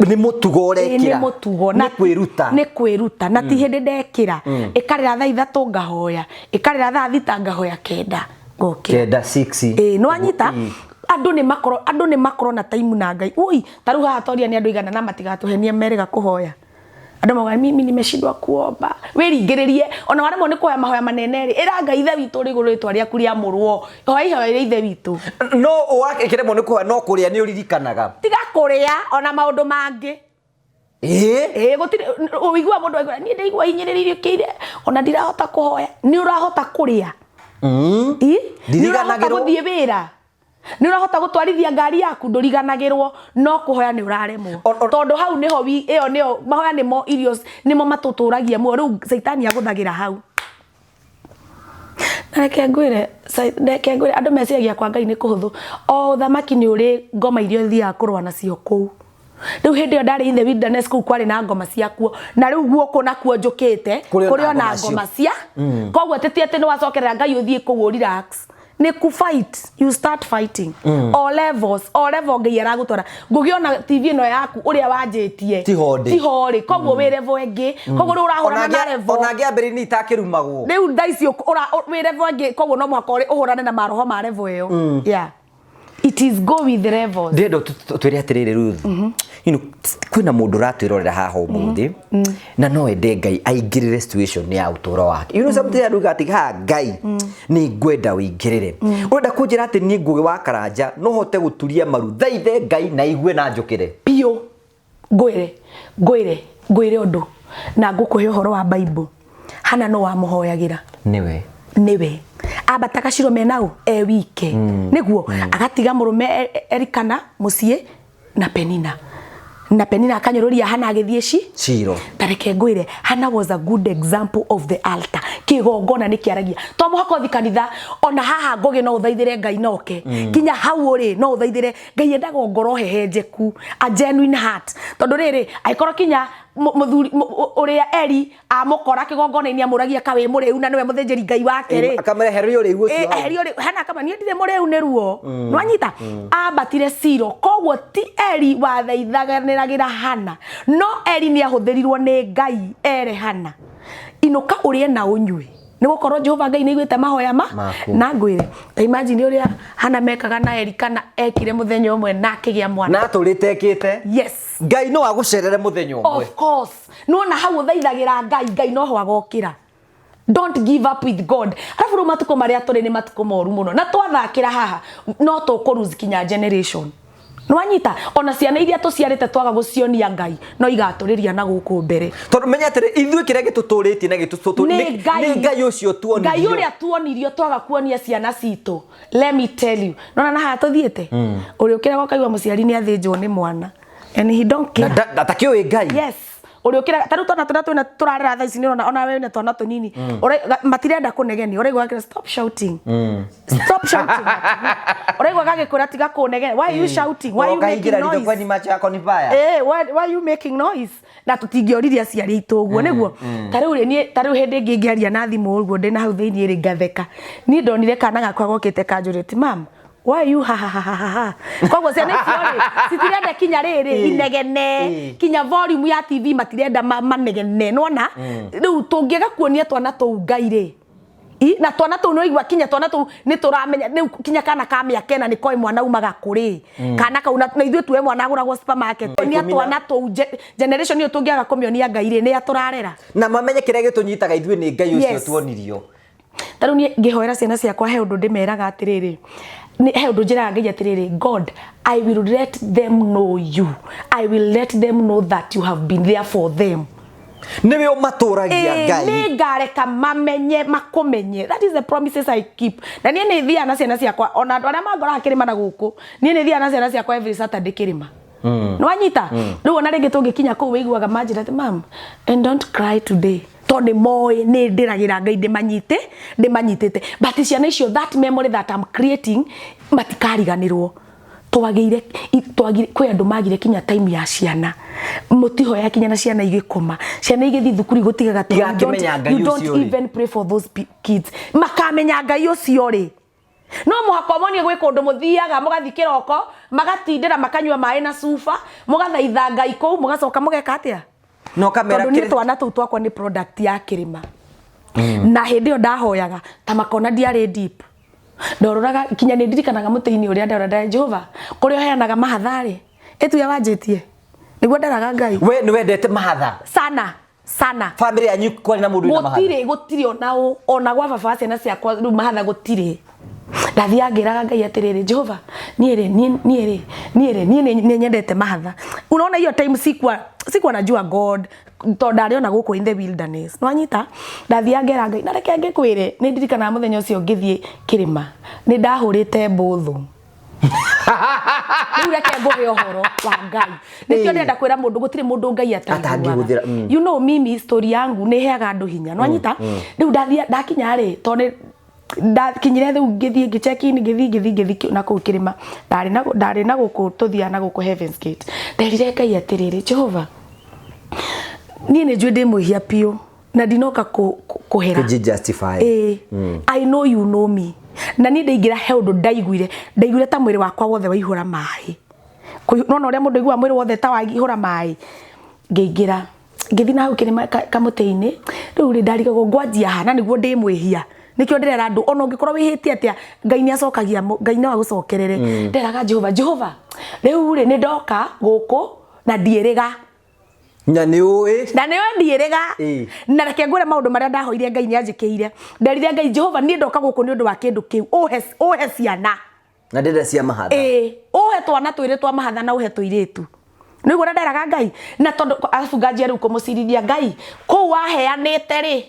Ni mutugo urekira. Ni mutugo na kwiruta. Ni kwiruta na ti hindi ndekira. Ikarira thaa 3 ngahoya. Ikarira thaa 6 ngahoya 9. Gokira. 6. No anyita andu ni makoro na time na Ngai. Ui, taru haha toria ni andu igana na matigatuhenie merega kuhoya. Andu mauga mimi nimeshindwa kuomba. Wiringiririe ona wale mo ni kuhoya mahoya manene ri. Ira Ngai ithe witu ri iguru ritwa ria kuria murwo. Hoya ihoya ri ithe witu. No wakikire mo ni kuhoya no kuria ni uririkanaga. Tiga kuria ona maundu mangi. Gutiri uigua mundu aigua ni ndeigua hinyiriririo kire ona ndirahota kuhoya ni urahota kuria. Ndiriganagira guthie wira. Ni urahota gutwarithia ngari yaku nduriganagirwo no kuhoya ni uraremwo tondu hau niho iyo niyo mahoya nimo irio nimo matuturagia mu riu saitani aguthagira hau. Ndeke ngwire andu meciagia kwa Ngai ni kuhuthu o thamaki ni uri ngoma irio thia kurwa nacio kuu. Riu hindi ndari in the wilderness kuu kwari na ngoma ciakuo na riu guoko nakuo njukite kuri ona ngoma cia koguo tetiete ni wacokerera Ngai uthie kuu relax. Ni ku fight, you start fighting. All levels Ngai aragutwara. Ngugiona TV no yaku uria wanjitie tihori koguo we level engi koguo ri urahurana na level ona ngiambiri ni itakirumagwo riu ndaicio we level engi koguo no mwaka uri uhurane na maroho ma level iyo. Yeah, it is go with the levels. Ndendo twire atiriri Ruth. Kwina mundu ratwirorera haha umuthi na no ende Ngai aingirire situation ya uturo wake. Something aruga ati ha Ngai ni ngwenda uingirire. Urenda kunjira ati ni Ngugi wa Karanja no hote guturia maru thaithe Ngai na igue na njukire pio ngwire undu na ngukuhe uhoro wa Bible. Hana no wa muhoyagira niwe abataga ciro menau wike niguo agatiga murume Erikana mucie na Penina akanyururia Hana agithie ciro. Tareke ngwire Hana was a good example of the altar. Kigongona ni kiaragia to muhako thikanitha ona haha Ngugi no uthaithire Ngai noke kinya hau uri no uthaithire Ngai endaga ngoro hehenjeku, a genuine heart. Tondu riri aikoro kinya muthuri uria Eri amukora kigongona ni amuragia kawe muriu na niwe muthenjeri Ngai wake ri akamereherio ri ucio Hana kama ni ndire muriu ni ruo no anyita abatire ciro koguo ti Eri wathaithaganiragira Hana no Eri ni ahuthirirwo ni Ngai ere Hana inuka urie na unywe Ni gukorwo Jehova Ngai ni igwete mahoya na ngwire. Imagine uria hana mekaga na Erikana ekire muthenya umwe na akigia mwana. Na turitekete. Yes. Ngai no agucerere muthenya umwe. Of course. No na hau thaithagira Ngai no ho agokira. Don't give up with God. Arafu matuko maria turi ni matuko moru muno. Na twathakira haha no tukuruzi kinya generation. Nwanyita ona ciana iria tuciarite twaga gucionia Ngai no igaturiria na guku mbere. Tondu menya atiri ithuĩ kĩrĩa gĩtũtũrĩtie na gĩtũtũtũrĩtie nĩ Ngai ũcio tuonirio. Ngai ũrĩa tuonirio twaga kuonia ciana citũ. Let me tell you. Nona na haha tuthiĩte. Ũrĩa ũkĩra gũkaigua mũciari nĩ athĩnjwo nĩ mwana. And he don't care. Ndatakĩũĩ Ngai. Yes. Uri ukira taru tona tuna turarira thaa ici ni ona wewe ne tona tunini ore matirenda kunegeni ore gwakira stop shouting stop shouting ore gwakage kura tiga kunegeni why you shouting why you making noise kwani macho yako ni baya why you making noise na tutingioriria ciari itu uguo niguo taru ri ni taru hindi ngingiaria na thimu uguo ndina hau thiini ri ngatheka ni ndonire kana gakwa gokite kanjuriti mam why you ha ha ha ha kwa ciana icio citirenda kinya riri inegene kinya volume ya TV matirenda manegene nona riu tungiga kuonia twana tu Ngai ri na twana tu no igwa kinya twana tu ni turamenya riu kinya kana ka miaka na ni koi mwana umaga kuri kana kauna na ithuĩ tuwe mwana aguragwo supermarket ni twana tu generation iyo tungiaga kumionia Ngai ri ni aturarera na mamenye kĩrĩa gĩtũnyitaga ithuĩ ni Ngai ũcio tuonirio taru ni ngihoera ciana ciakwa he undu ndimeraga atiriri ni he undu njiraga Ngai atiriri God I will let them know you I will let them know that you have been there for them niwe umaturagia Ngai ni ngareka mamenye makumenye that is the promises I keep na nie ni thia na ciana ciakwa ona andu aria mangora kirima na guku nie ni thia na ciana ciakwa every Saturday kirima no anyita riu ona ringi tungikinya kuu wiguaga manjira ati mam and don't cry today tonde moy ni ndiragira Ngai ndimanyitite but ciana icio that memory that I'm creating matikariganirwo twagire kwi andu magire kinya time ya ciana mutiho ya kinya na ciana igikoma ciana igithi thukuri gutigaga you don't even pray for those kids makamenya Ngai ucio ri no muhako monie gwi kundu muthiaga mugathi kiroko magatindira makanywa mai na sufa mugathaitha Ngai kou mugacoka mugeka atia no kamera kiri twana tu twakwa ni product ya kirima na hindi yo ndahoyaga ta makona diare deep ndororaga kinya ni ndirikanaga muteini uria ndora Jehova kuria heanaga mahathari etu ya wanjitie niguo ndaraga Ngai we ni wendete mahatha sana family yanyu kwani na mundu ina mahatha gutiri ona gwa baba ciana ciakwa ru mahatha gutiri ndathiangiraga Ngai atiriri Jehova niere nyendete mahatha unaona hiyo time sikuwa najua God to ndariona guku in the wilderness no anyita ndathiangera Ngai na reke ngikwire ni ndirikana muthenya ucio ngithie kirima ni ndahurite mbuthu ni reke nguhe uhoro wa Ngai nikio ndenda kwira mundu gutiri mundu Ngai atangihura you know mimi story yangu ni heaga andu hinya no anyita riu ndakinya ri tone kinyire thu ngithie ngicheki-ini ngithi na ku kirima ndari na guku tuthia na guku Heaven's Gate nderire Ngai atiriri Jehova ni njui ndi muhia pio na ndinoka kuhera justify I know you know me na ni ndingira he undu ndaiguire ta mwiri wakwa wothe waihura mai nona uria mundu igua mwiri wothe ta waihura mai ngiingira ngithi na hau kirima kamuteini riu ri ndarigagwo ngwanjia hana niguo ndi mwihia nikio ndirera andu ona ungikorwo wihitie atia Ngai ni acokagia Ngai ni wagucokerere nderaga Jehova riu ri ni ndoka guku na ndieriga na ni ndieriga na reke ngure maundu maria ndahoire Ngai ni anjikiire nderire Ngai Jehova ni ndoka guku ni undu wa kindu kiu uhe ciana na ndenda cia mahatha uhe twana twire twa mahatha na uhe tuiritu niguo nderaga Ngai na tondu afu ngajia riu kumucirithia Ngai ku waheanite ri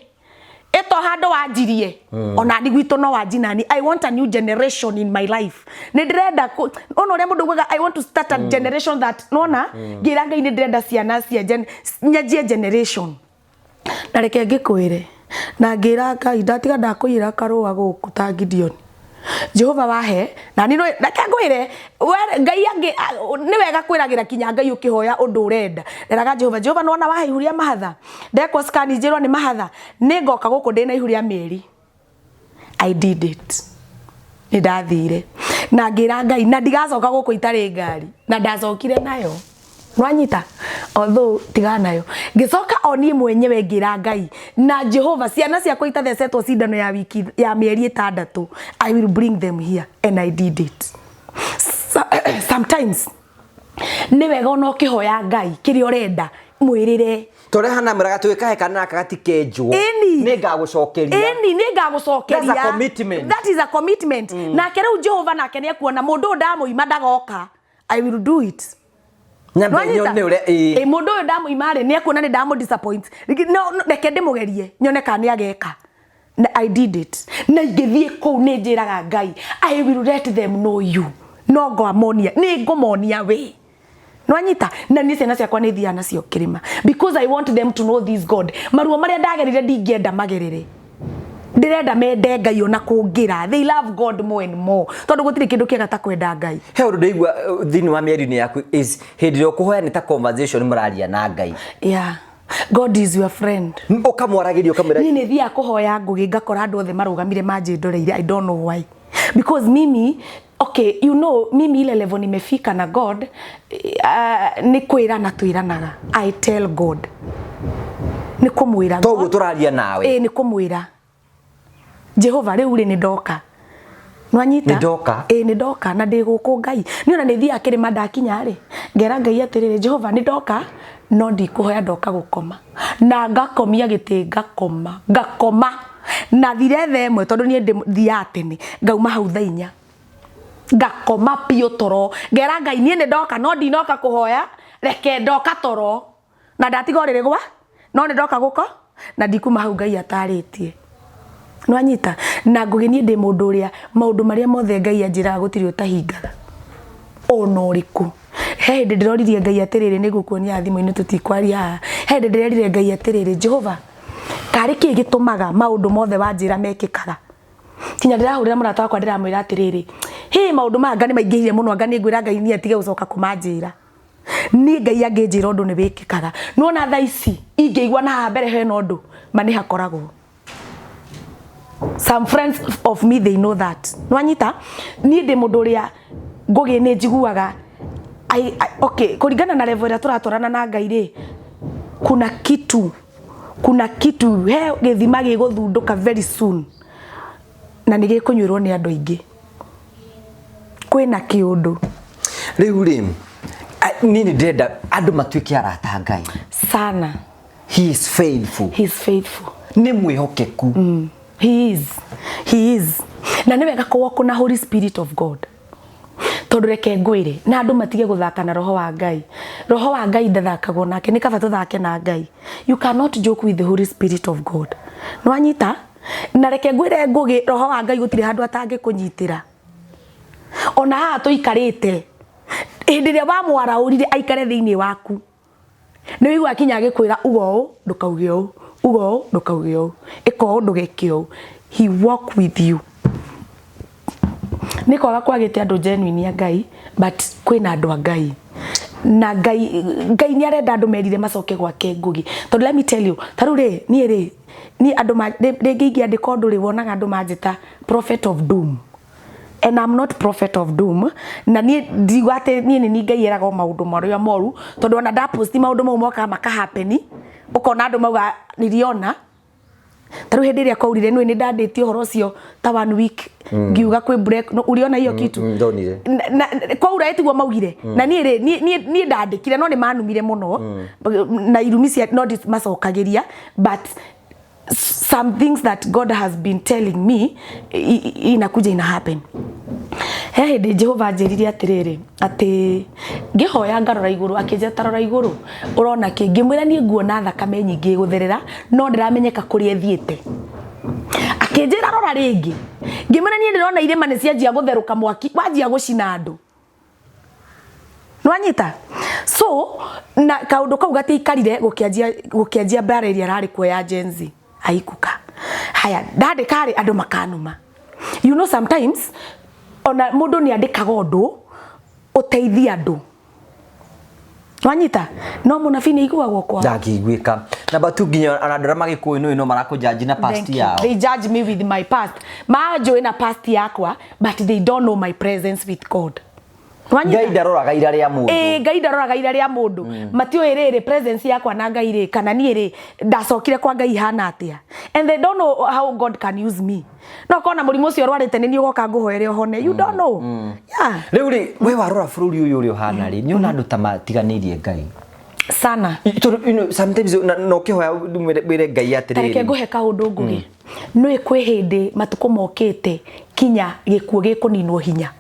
eto hando wanjirie ona ndi gwitu no wanjinani I want a new generation in my life ni ndirenda ona uri mundu gwaga I want to start a generation that nona ngira Ngai ni ndirenda ciana cia nyajie generation na reke ngikwire na ngira Ngai ndatiga ndakuira karua guku ta Gideon Jehova wahe na ni reke ngwire Ngai angi ni wega kwiragira kinya Ngai ukihoya undu urenda nderaga Jehova nona wahe ihuria mahatha ndekwo scan njirwo ni mahatha ni ngoka guku ndina ihuria meri I did it ni ndathire na ngira Ngai na ndigacoka guku itari ngari na ndacokire nayo Nwanyita although tiganayo gicoka oni mwenyewe ngira Ngai na Jehova ciana ciakwa itathecetwo cindano ya wiki ya mieri 6 I will bring them here and I did it. Sometimes ni wega no kihoya Ngai kiri urenda mwirire tore hana muraga twika hekana akagatikenjwo ni ngagucokeria ni ngagucokeria. That's a commitment. That is a commitment. Na kero Jehova na kene kuona mundu ndamuima ndagoka I will do it. Mundu uyu ndamuimare ni akuona ni ndamu disappoint no reke ndimugerie nyone kana ageka. I did it. Na ngithie ku ni njiraga Ngai I will let them know you. No go amonia ni ngomonia we. Nwanyita na ni ciana ciakwa ni thia nacio kirima because I want them to know this God. Maruo maria ndagerire ndingienda magerere. Ndirenda mende Ngai ona kungira. They love God more and more. Tondu gutiri kindu kiega ta kwenda Ngai. He undu ndigwa thini wa mieri-ini yaku is hindi ro kuhoya ni ta conversation muraria na Ngai. Yeah. God is your friend. Ukamwaragiria ukamwira. Ni thia kuhoya ngugi ngakora andu othe marugamire manjindoreire. I don't know why. Because mimi okay, you know mimi ile level nimefika na God ni kwirana twiranaga. I tell God. Ni kumwira. Toguo turaria nawe. Ni kumwira. Jehova riu ri ni ndoka. Nwanyita. Ni ndoka. Ni ndoka na ndi guku Ngai. Ni ona ni thia kirima ndakinya ri. Ngera Ngai atirire Jehova ni ndoka no ndikuhoya ndoka gukoma. Na ngakomia giti ngakoma. Na thire themwe tondu ni thia tene ngauma hau thainya. Ngakoma pio toro. Ngera Ngai ni ndoka no ndinoka kuhoya reke ndoka toro. Na ndatigorire gwa no ndoka guko na ndikuma hau Ngai ataritie. Nwanyita na nguginie ndi mundu uria maundu maria mothe Ngai anjira gutiri utahingaga ona uriku. He ndi ndiroririe Ngai atiriri nigukuonia thimu-ini tutikwaria. He ndi ndirerire Ngai atiriri Jehova kari ki gitumaga maundu mothe wanjira mekikaga. Kinya ndirahurira murata wakwa ndiramwira atiriri he maundu manga ni maingihire muno anga ni ngwira Ngai ni atige gucoka kumanjira. Ni Ngai anginjira undu ni wikikaga. Nuona tha ici ingĩigua na mbere he nondu mani hakoragwo. Some friends of me they know that. Nwanyita ni ndi mundu uria ngugi ni njiguaga okay kuringana na level ya turatorana na Ngai ri kuna kitu he githima giguthunduka very soon na nige kunyurwo ni andu aingi kwina kiundu riu ri nini ndenda andu matuike arata Ngai sana. He is faithful. He is faithful. Ni mwihokeku. He is. Na ni wega kwa kuna Holy Spirit of God. Tondu reke ngwire na andu matige guthaka na roho wa Ngai. Roho wa Ngai ndathakagwo nake ni kaba tuthake na Ngai. You cannot joke with the Holy Spirit of God. Nwanyita na reke ngwire ngugi roho wa Ngai gutire handu atange kunyitira. Ona ha tuikarite hindi ria wa mwaraurire aikare thiini waku. Ni wigua kinya agikwira ugo ndukauge u ugo ndukauge u iko ndugeke u. He walk with you. Nikoga kwagite andu genuine ya Ngai but kwina andu a Ngai na Ngai ni arenda andu merire macoke gwake ngugi. Tondu let me tell you tarure ni andu ringi andika undu ri wonaga andu manjita prophet of doom. And I'm not prophet of doom. Na ni digwate ni Ngai eraga maundu maria moru tondu ona da post maundu mau moka maka happen ukona andu mauga niliona taru hindi ria kwaurire ni ndanditio horo cio ta 1 week ngiuga kwi break no uliona hiyo kitu ndonire kwaura etigwo maugire na ni ndandikire no ni manumire muno na irumi cia no macokagiria but some things that God has been telling me inakuja ina happen. He ndi Jehova njirire atiriri ati ngihoya ngarora iguru akinje tarora iguru urona ki ngimwira ni nguona thakame nyingi gutherera no ndiramenyeka kuri ethiete akinjira rora ringi ngimwira ni ndirona irima ni cianjia gutheruka mwaki wanjia gucina andu. Nwanyita so na kaundu kau gatiikarire gukianjia barrier arari kuoya jenzi aikuka haya ndandikari andu makanuma. You know sometimes ona mundu ni andikaga undu uteithia andu. Nwanyita no munabii ni igwagwo kwa ndangigwika na batu nginya anadora magikuyu no marakujaji na past yao. They judge me with my past. Majo ina past yakwa but they don't know my presence with God. Ngai ndaroraga ira ria mundu. Ngai ndaroraga ira ria mundu. Matio riri presence yakwa na Ngai ri kana nie ri ndacokire kwa Ngai hana atia. And they don't know how God can use me. No kona murimo cio rwarite ni ugoka nguhoere ohone. You don't know. Yeah. Riu ri we warora bururi uyu uri ohana ri ni ona andu ta matiganirie Ngai. Sana. You know sometimes no kihoya wire Ngai atiriri. Tareke nguhe kaundu ngugi. No kwi hindi matuko mokite kinya gikuo gikuninwo hinya.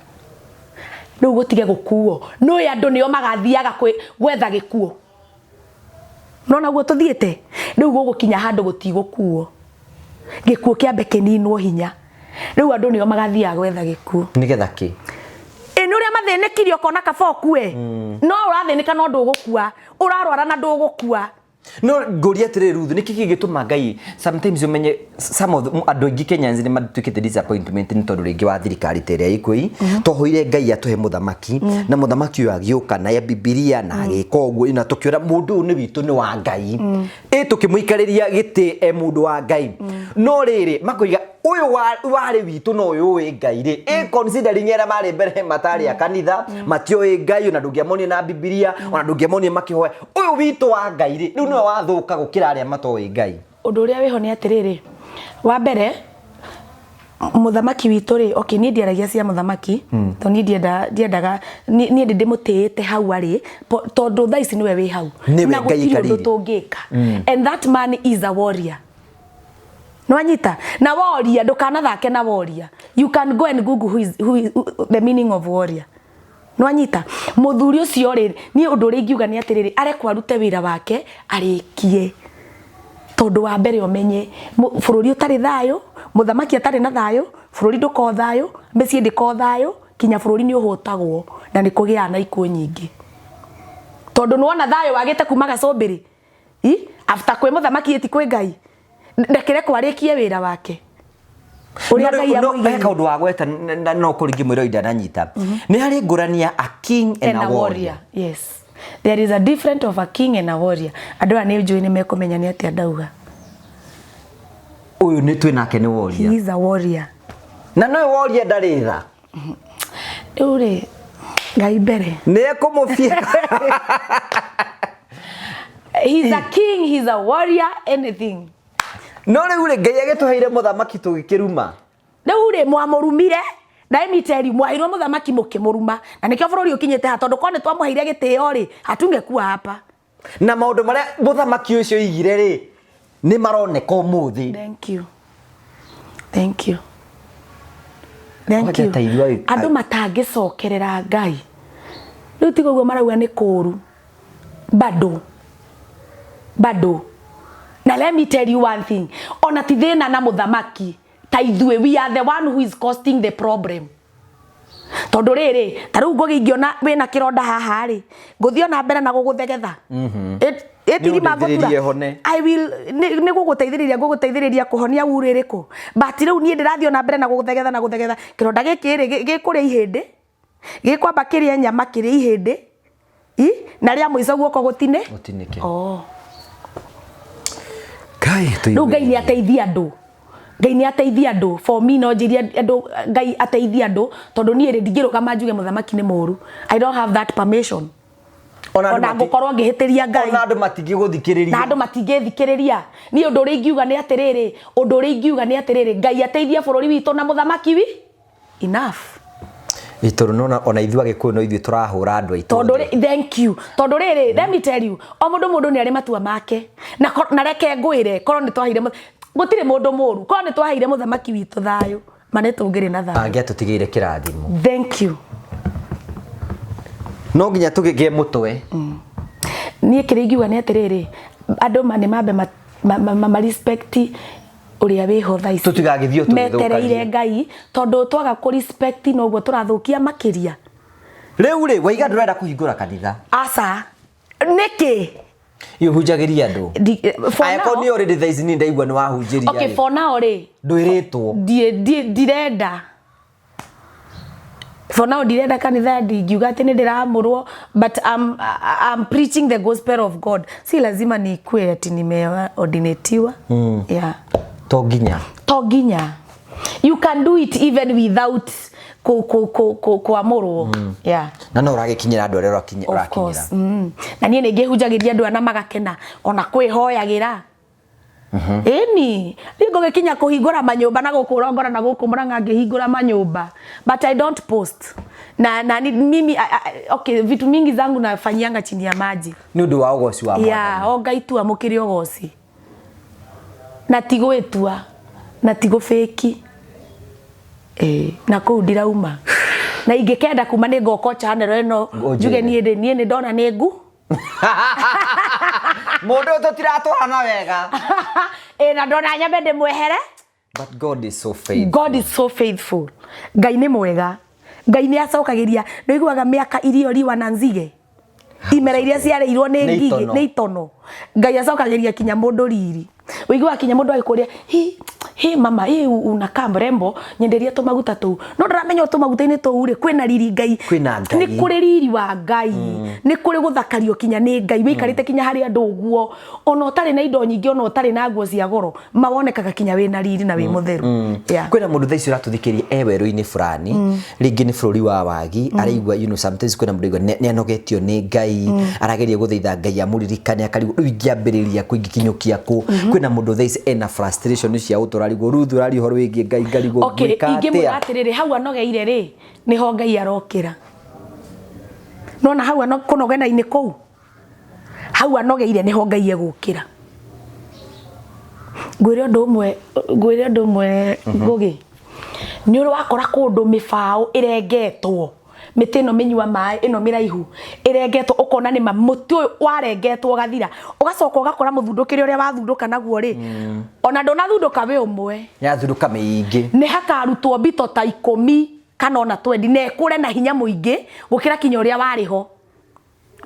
No gutige gukuo. No andu nio magathiaga gwetha gikuo. No naguo tuthiete. Riu gugukinya handu gutigukuo. Gikuo kiambe kininwo hinya. Riu andu nio magathiaga gwetha gikuo. Nigetha ki? Nuria mathenikirio ukona kaba ukue. No urathenika no ndugukua. Urarwara na ndugukua. No ngori atire Ruth niki gigituma Ngai sometimes umenye some of andu ingi Kenyans ni matukite disappointment ni tondu ringi wa thirikari tere ikui tohoire Ngai atuhe muthamaki na muthamaki uyu agioka na ya Biblia na agika uguo na tukiora mundu ni witu ni wa Ngai tukimuikariria giti mundu wa Ngai no riri makoiga uyu wari witu no uyu wi Ngai ri considering era mari mbere matari akanitha matio Ngai na ndungiamonie na Biblia ona ndungiamonie makihoya uyu witu wa Ngai ri riu no wathuka gukira aria matowe Ngai undu uria wiho ni atiriri wa mbere muthamaki witu ri okay ni ndiaragia cia muthamaki to ni ndiendaga ni ndimutiite hau ari tondu thaici niwe wi hau na gutiri undu tungika and that man is a warrior. No anyita na warrior ndukana thake na warrior. You can go and Google who is the meaning of warrior. No anyita muthuri ucio ri ni undu ri ngiuga ni atiriri arekwa rute wira wake arikie tondu wa mbere omenye bururi utari thayo muthamaki atari na thayo bururi nduko thayo meci ndiko thayo kinya bururi ni uhutagwo na ni kugia na ikuo nyingi tondu nuona thayo wagite kuma gacombiri after kwe muthamaki eti kwe Ngai ndekere kwarikie wira wake uria Ngai amwige kaundu wa gweta no kuringi mwiro idananyita ni hari ngurania a king and a warrior. Yes, there is a difference of a king and a warrior. Andu ani njui ni mekumenya ni atia ndauga uyu ni twinake ni warrior. He is a warrior na no warrior ndarira uri Ngai mbere ni ekumufia. He's a king, he's a warrior, anything. No riu Ngai agituheire muthamaki tugikiruma riu ri mwamurumire let me tell you mwairwo muthamaki mukimuruma na nikio bururi ukinyete ha tondu kone twamuheire gitio ri hatungekuwa hapa na maundu maria muthamaki ucio igire ri ni maroneka umuthi. Thank you, thank you, thank you. Andu matangicokerera Ngai riu tiguo marauga ni kuru bado. Now let me tell you one thing. Ona tithina na muthamaki ta ithue we are the one who is causing the problem. Tondu riri taru ngugigiona wina kironda haha ri nguthio na mbere na guguthegetha etiri magutura I will ni guguteithiriria kuhonia uririku but riu nie ndirathio na mbere na guguthegetha kironda gikiri gikuria ihindi gikwamba kiria nyama kiria ihindi na ria muico guoko gutinike Ngai ni ateithia andu. Ngai ni ateithia andu. For me no njiria andu Ngai ateithia andu tondu nie ri ndingirugama njuge muthamaki ni moru. I don't have that permission. Ona ngukorwo ngihitiria Ngai. Ona andu matingiguthikiriria. Na andu matingithikiriria. Ni undu ri ngiuga ni atiriri. Ngai ateithia bururi witu na muthamaki enough. Ituru nona ona ithua gikuyu no ithu turahura andu aitu. Tondu thank you. Tondu riri let me tell you o mundu ni ari matua make na reke ngwire korwo ni twahire gutire mundu muru korwo ni twahire muthamaki witu thayo mane tungire na thayo angiatutigire kirathimo. Thank you. No nginya tugigie mutwe nie kiringiuga ni atiriri andu mane mambe ma respect uria wiho thaici tutigagithio metereire Ngai tondu twaga ku respect no guo turathukia makiria riu ri waiga ndurenda kuhingura kanitha asa niki yuhunjagiria andu ayako ni already thaici ni ndaigua ni wahunjiria okay for now ri ndwiritwo direnda for now direnda kanitha ngiuga ati ni ndiramurwo but I'm preaching the gospel of God si lazima ni kwe ati nimeordinatiwa yeah Toginya. You can do it even without kuamurwo. Yeah. Na no uragikinyira andu arĩa urakinyira. Of course. Na niĩ ningĩ hunjagiria andu ana magakena ona kwĩhoyagira. Eni rigo gekinya kuhingura manyumba na gukurongora na gukumuranga ngihingura manyumba, but I don't post na mimi okay, vitu mingi zangu nafanyianga chini ya maji ni undu wa ugoci wa mwana. Yeah, o Ngai tu amukire ugoci na tigo etua na tigo feki na kuu ndirauma na ingikenda kuma ni ngoko channel eno njuge nie ni ndona ni ngu mundu tutiratwarana wega na ndona nyambe ndimwehere. But God is so faithful. God is so faithful. Ngai ni mwega. Ngai ni acokagiria ndoiguaga miaka irio riwa na nzige imera iria ciareirwo ni ngigi ni itono. Ngai acokagiria kinya mundu riri wiguaga kinya mundu agikuria hi mama unakaa mrembo nyenderia tumaguta tu no ndaramenya tumaguta-ini tu ri kwina riri Ngai ni kuri riri wa Ngai ni kuri guthakario kinya ni Ngai wikarite kinya hari andu uguo ona utari na indo nyingi ona utari na nguo cia goro mawonekaga kinya wina riri na wi mutheru. Kwina mundu thaici uratuthikiria weru-ini fulani ringi ni bururi wa wagi araigua sometimes kwina mundu ni anogetio ni Ngai arageria guthaitha Ngai amuririkane akarigo ingiambiriria kuingikinyukia ku kwina mundu thaici ena frustration cia utura rigo Ruth urari horo wingi Ngai ngarigo gwika atia ingi muratiriri hau anogeire ri niho Ngai arokira nona hau kunogena-ini kou hau anogeire niho Ngai egukira. Ngwire undu umwe ngugi ni uri wakora kundu mibao irengetwo miti no minyua mai ino miraihu irengetwo ukona ni mamuti uyu warengetwo gathira ugacoka ugakora muthundukire uria wathunduka naguo ri ona ndonathunduka we umwe yathunduka miingi ni hakarutwo bito ta 10 kana ona 20 ne kure na hinya muingi gukira kinya uria wariho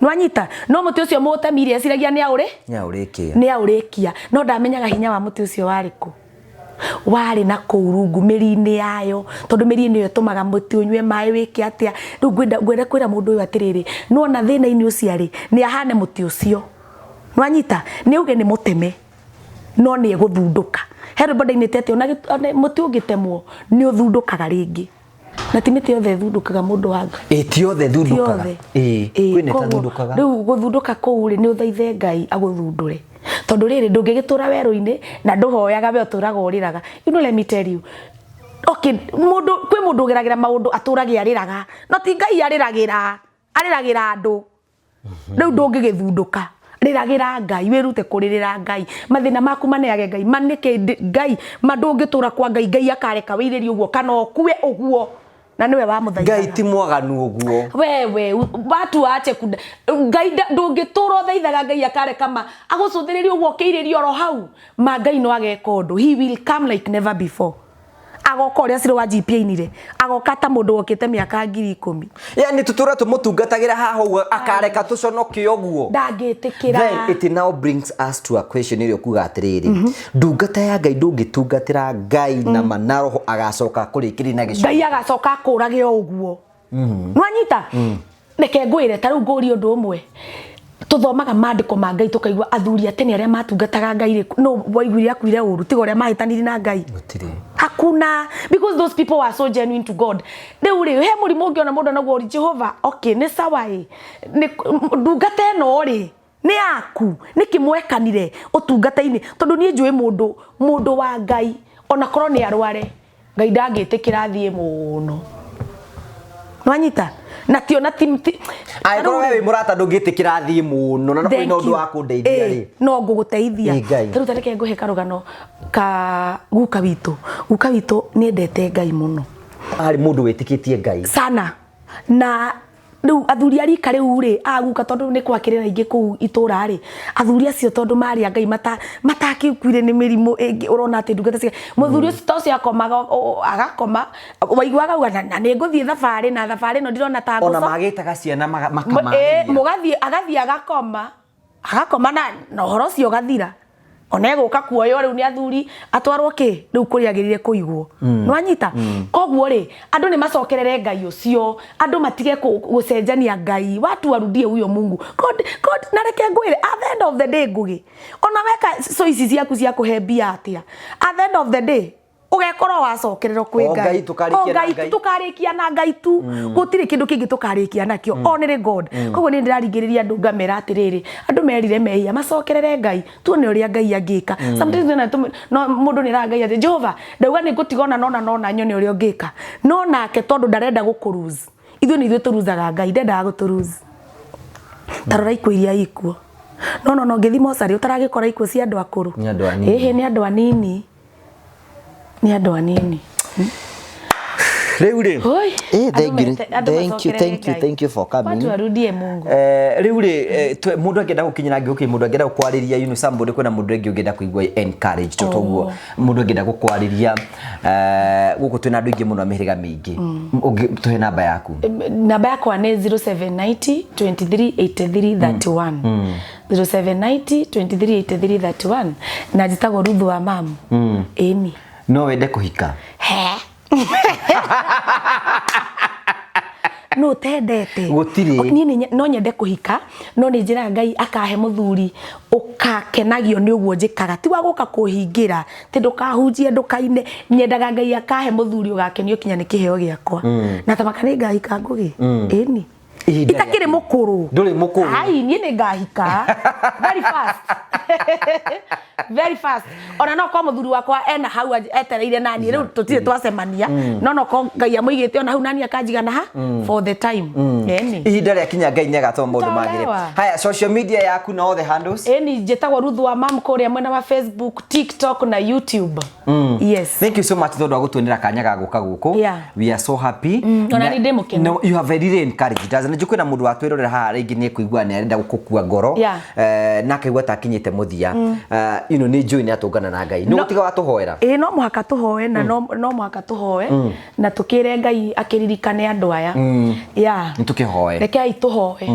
nwanyita no muti ucio mutemirie ciragia ni aurikia no ndamenyaga hinya wa muti ucio wariku wari na kurungu miri-ini yayo tondu miri-ini yo tumaga muti unywe mai wiki atia riu ngwenda kwira mundu uyu atiriri no na thina-ini ucio ari ni ahane muti ucio nwanyita ni uge ni muteme no ni eguthunduka everybody ni tete ona muti ungitemwo ni uthundukaga ringi na timiti yothe thundukaga mundu wanga ti yothe thundukaga kwine thundukaga riu guthunduka kou ri ni uthaithe Ngai aguthundure tondu riri ndungigitura weru-ini na nduhoyaga we uturaga uriraga. You know, let me tell you, okay, kwi mundu geragira maundu aturage ariraga no ti Ngai ariragira andu riu ndungigithunduka riragira Ngai wirute kuririra Ngai mathina maku maneage Ngai manike Ngai mandungitura kwa Ngai akareka wiriri uguo kana okue uguo na niwe wa muthaitha Ngai ti mwaganu uguo wewe watu ache Ngai ndungitura thaithaga Ngai akareka agucuthiriria uguo kiiririo ro hau Ngai no ageka undu he will come like never before agoka uria ciro wa GPA-inire agoka ta mundu okite miaka 10,000 yani tutura tumutungatagira haha uguo akareka tuconoke uguo ndangitikira. Then it now brings us to a question irio kuga atiriri ndungata ya Ngai ndungitungatira Ngai na manaroho agacoka kurikiri na gico Ngai agacoka kurage uguo nwanyita neke ngwire ta riu nguri undu umwe tuthomaga maandiko ma Ngai tukaigua athuri atene aria matungataga Ngai no waiguire akuire uru tiga uria mahitaniri na Ngai gutire hakuna because those people were so genuine to God. Uri he murimu ungiona mundu naguo ri Jehova okay ni sawa ni ndungata eno ri ni aku ni kimwekanire utungata-ini tondu ni njui mundu wa Ngai ona korwo ni arware Ngai ndangitikira thie muno nwanyita na tio na timti ai korwo wewe murata ndungitikira thie muno na no undu wa kundeithia ri no nguguteithia riu tareke nguhe karugano ka guka witu ni endete Ngai muno ari mundu witikitie Ngai sana na riu athuri arika riu ri aguka tondu ni kwakirira ingi ku itura ri athuri acio tondu mari Ngai matakikuire ni mirimu ingi urona ati ndungata cia muthuri ucio tocio akomaga agakoma waiguaga uga na ni nguthie thabari na thabari no ndirona ta ona magitaga ciana makama mugathie agathie agakoma na horo cio gathira ona eguka kuoyo riu ni athuri atwarwo ki riu kuriagirire kuigwo nwanyita koguo ri andu ni macokerere Ngai ucio andu matige gucenjania Ngai watu warudie huyo Mungu God na reke ngwire at the end of the day ngugi ona weka choices ciaku cia kuhe bia atia at the end of the day ugekora wacokerero kwi ngai tukarikia na ngai tu gutire kindu kingi tukarikia nakio only God koguo ni ndiraringiriria andu ngamera atiriri andu merire mehia macokerere ngai tuone uria ngai angika sometimes no mundu ni rangai ati Jehova ndauga ni gutigona nona nyone uria ngika no nake tondu ndarenda gukuruzi ithu ni ithu turuzaga ngai ndenda guturuzi tarora ikuo iria ikuo no ngithimo cari utaragikora ikuo cia andu akuru ni andu anini ni andu anini Riu ri thank you for coming. Watu warudie Mungu. Riu ri mundu angenda gukinyira ngi mundu angenda gukwariria somebody kwena mundu ngi ungenda kuigua encourage toguo mundu angenda gukwariria guku twina andu ingi muno mihiriga mingi tuhe namba yaku. Namba yakwa ni 0790 238331 0790 238331 na njitagwo Ruth wa mamu eni no wende kuhika no tendete gutiri ni no nyende kuhika no ni njira ngai akahe muthuri ukakenagio ni uguo njikaga ti wa guka kuhingira ti ndukahunjie ndukaine nyendaga ngai akahe muthuri ugakenio kinya ni kiheo giakwa na tamaka ni ngahika ngugi eni itakire mukuru nduri mukuru ai ni ngahika very fast ona no ko muthuri wakwa ena hau etereire nani riu tutire twacemania no ko ngai amuigite ona hau nani akanjigana ha for the time eni ihinda ria kinya ngai nyaga to mundu magire haya social media yaku na all the handles eni njitagwo Ruth wa mam kuria mwena wa Facebook TikTok na YouTube yes thank you so much tondu agutwinira kanyaga guka guku we are so happy ona ni ndimukene no you have very encouraged as njuko na mundu watwirorera ha ringi ni kuigua ni arenda gukukua ngoro na kaigua takinyite muthia ni join atungana na ngai no gutiga watuhoera no muhaka tuhoe na no muhaka tuhoe na tukire ngai akiririkane andu aya nitukihoe rekei tuhoe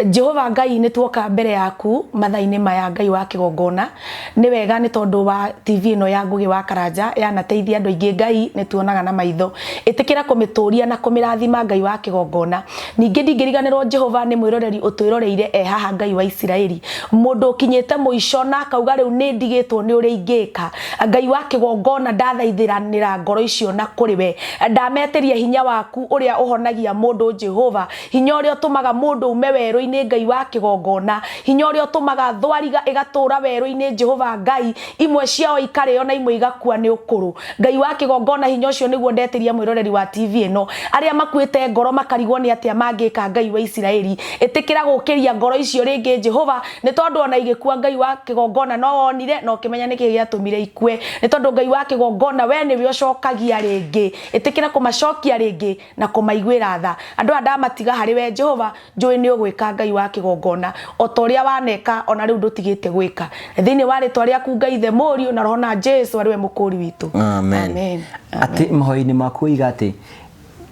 Jehova ngai ni tuoka mbere yaku mathaini maya ngai wa kigongona ni wega ni tondu wa TV no ya ngugi wa Karanja yanateithia andu aingi ngai ni tuonaga na maitho itikira kumituria na kumirathima ngai wa kigongona ningi ndingiriganirwo Jehova ni mwiroreri utwiroreire haha ngai wa Isiraeli mundu kinyete muico na kauga riu ni ndigitwo ni uri ingika ngai wa kigongona ndathaithiranira ngoro icio na kuriwe ndameteria hinya waku uria uhonagia mundu Jehova hinya uria utumaga mundu ume weru ni ngai wa kigongona hinya uria utumaga thwariga igatura weru-ini Jehova ngai imwe ciao ikareo na imwe igakua ni ukuru ngai wa kigongona hinya ucio niguo ndeteria mwiroreri wa TV ino aria makuite ngoro makarigwo ni atia mangika ngai wa Isiraeli itikira gukiria ngoro icio ringi Jehova ni tondu ona igikua ngai wa kigongona no wonire no kimenya niki giatumire ikue ni tondu ngai wa kigongona we ni we ucokagia ringi itikira kumacokia ringi na kumaiguira tha andu andamatiga hari we Jehova njui ni ugwika ngai wa kigongona otoria waneka ona riu ndutigite gwika thiini wa ritwa riaku ngai the muriu na rohona Jesu ariwe mukuri witu amen ati mahoini maku igati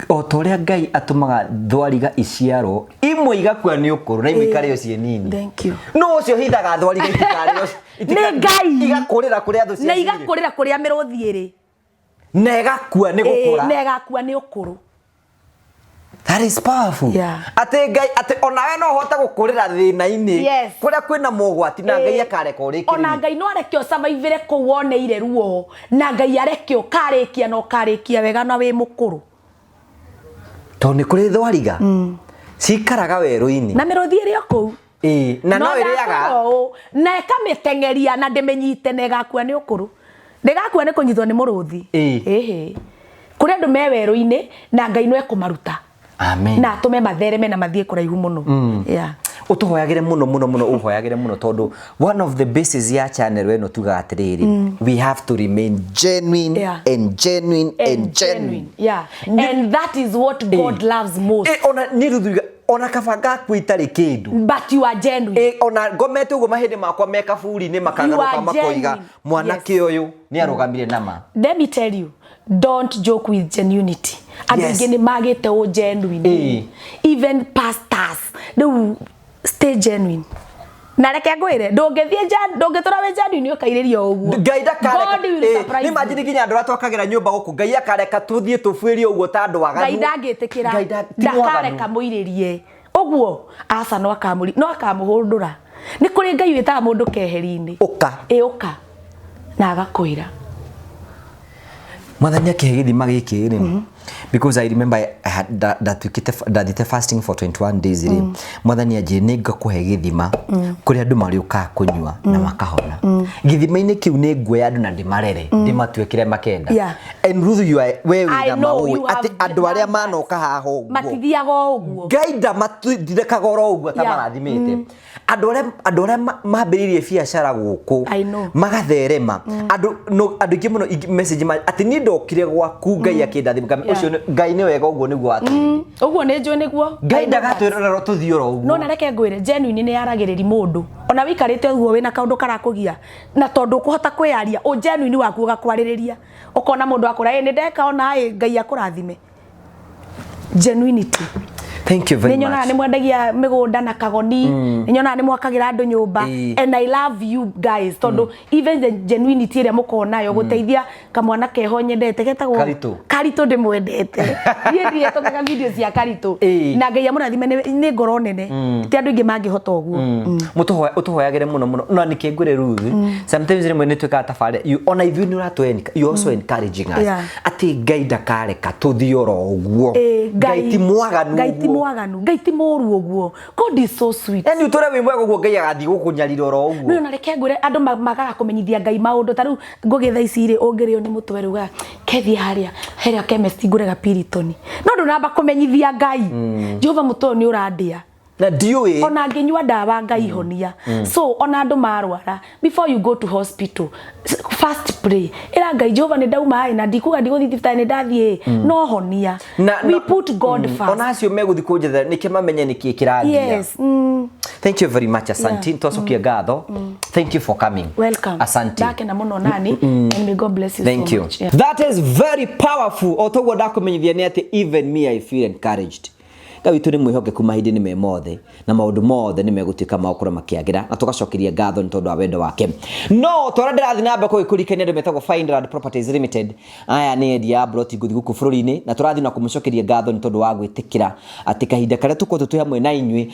otoria ngai atumaga thwariga iciaro imwe igakua ni ukuru na imwe ikareo cie nini thank you no ucio hithaga thwariga ikareo ni ngai igakurira kuria thu cie na igakurira kuria miruthi iri na igakua ni gukura na igakua ni ukuru. That is powerful. Ate ngai ate onawe no hota gukurira thina-ini kuria kwina mogwati na ngai akareka urikiri ona ngai no arekio survive ku woneire ruo na ngai arekio karikia no karikia wega na wi mukuru to ni kuri thwariga cikaraga weru-ini na miruthi iri oku na no iriaga na ikametengeria na ndimenyite na igakua ni ukuru ndigakua ni kunyithwo ni muruthi kuri andu me weru-ini na ngai no ekumaruta amen na tume mathereme na mathie kuraihu muno utuhoyagire muno uhoyagire muno tondu one of the bases ya channel weno tuga atiriri we have to remain genuine and genuine and that is what God loves most ona ni ruthuga ona kabanga kwitari kindu but you are genuine ona ngomete ugo mahindi makwa meka buri ni makagaruka makoiga mwanake uyu ni arugamire nama let me tell you don't joke with genuinity ageni magete o genuine even pastors do stay genuine na reke ngwire ndungitura we genuine ukairirio uguo ngai ndakareka ni majini ginya andu atwakagira nyumba guku ngai akareka tuthie tufirie uguo ta andu aganu ngai ndangitikira ndakareka muiririe uguo asa no akamuhundura ni kuri ngai witaga mundu keheri-ini uka uka na agakwira mwathani akihe githima giki ri because I remember I had that fasting for 21 days ri mwathani aje ninga kuhe githima kuri andu mariuka kunyua na makahona githima-ini kiu ni nguoya andu na ndimarere ndimatwekire makenda and Ruth you are we na maui ati andu aria manoka haha uguo matithiaga uguo gaida matithirekaga oro uguo ta marathimite andu aria mambiririe biacara guku magatherema andu ingi muno message ati ni ndokire gwaku Ngai akindathimika ucio Ngai ni wega uguo niguo ati uguo ni njui niguo Ngai ndagatwirora tuthioro uguo no na reke ngwire genuine ni yaragiriri mundu ona wikarite uguo wina kaundu karakugia na tondu kuhota kwiaria o genuine waku ugakwariria ukona mundu akura ni ndeka ona Ngai akurathime genuinity. Thank you very much. Ninyona ni mwendagia migunda na kagoni ninyona ni mwakagira andu nyumba and I love you guys tondu even the genuinity ire mukona yo guteithia kamwana keho nyendete getagwo Karito ndimwendete yendie tokaga videos ya Karito na Ngai amurathime ni ngoro nene ti andu ingi mangihota uguo utuhoyagire muno na nikingwire Ruth sometimes rimwe ni tweka tafare you ona ithu ni uratuenika you also encouraging us ati Ngai ndakareka tuthioro uguo Ngai ti mwaganu Ngai ti moru uguo God is so sweet yani utore wi mwego uguo Ngai agathi gukunyarira oro uguo no na reke ngure andu magaga kumenyithia Ngai maundu taru ngugitha iciri ungirio ni mutwe ruga kethi haria chemist ngurega piritoni no ndunamba kumenyithia Ngai Jehova mutoni urandia na diwe ona nginywa ndawa Ngai honia so ona andu marwara before you go to hospital first pray ira Ngai Jehova ni ndauma na ndikuga ndiguthi thibitarĩ ni ndathie no honia we put God first ona acio meguthi kunjetha nike mamenye niki kirathia yes thank you very much asante twacokia ngatho thank you for coming welcome asante ndake na muno nani and may God bless you thank so you much. That is very powerful otogwo ndakumenyithia ni ati even me I feel encouraged Ngai witu ni mwihokeku mahindi ni memothe na maundu mothe ni megutika maukura makiagira na tugacokeria ngatho ni tondu wa wendo wake no twara ndirathi namba ko ikurikania ndu metagwo Find Properties Limited aya ni endia broti guthi guku bururi-ini na turathi na kumucokeria ngatho ni tondu wa gwitikira ati kahinda karia tukotu tu hamwe na inyui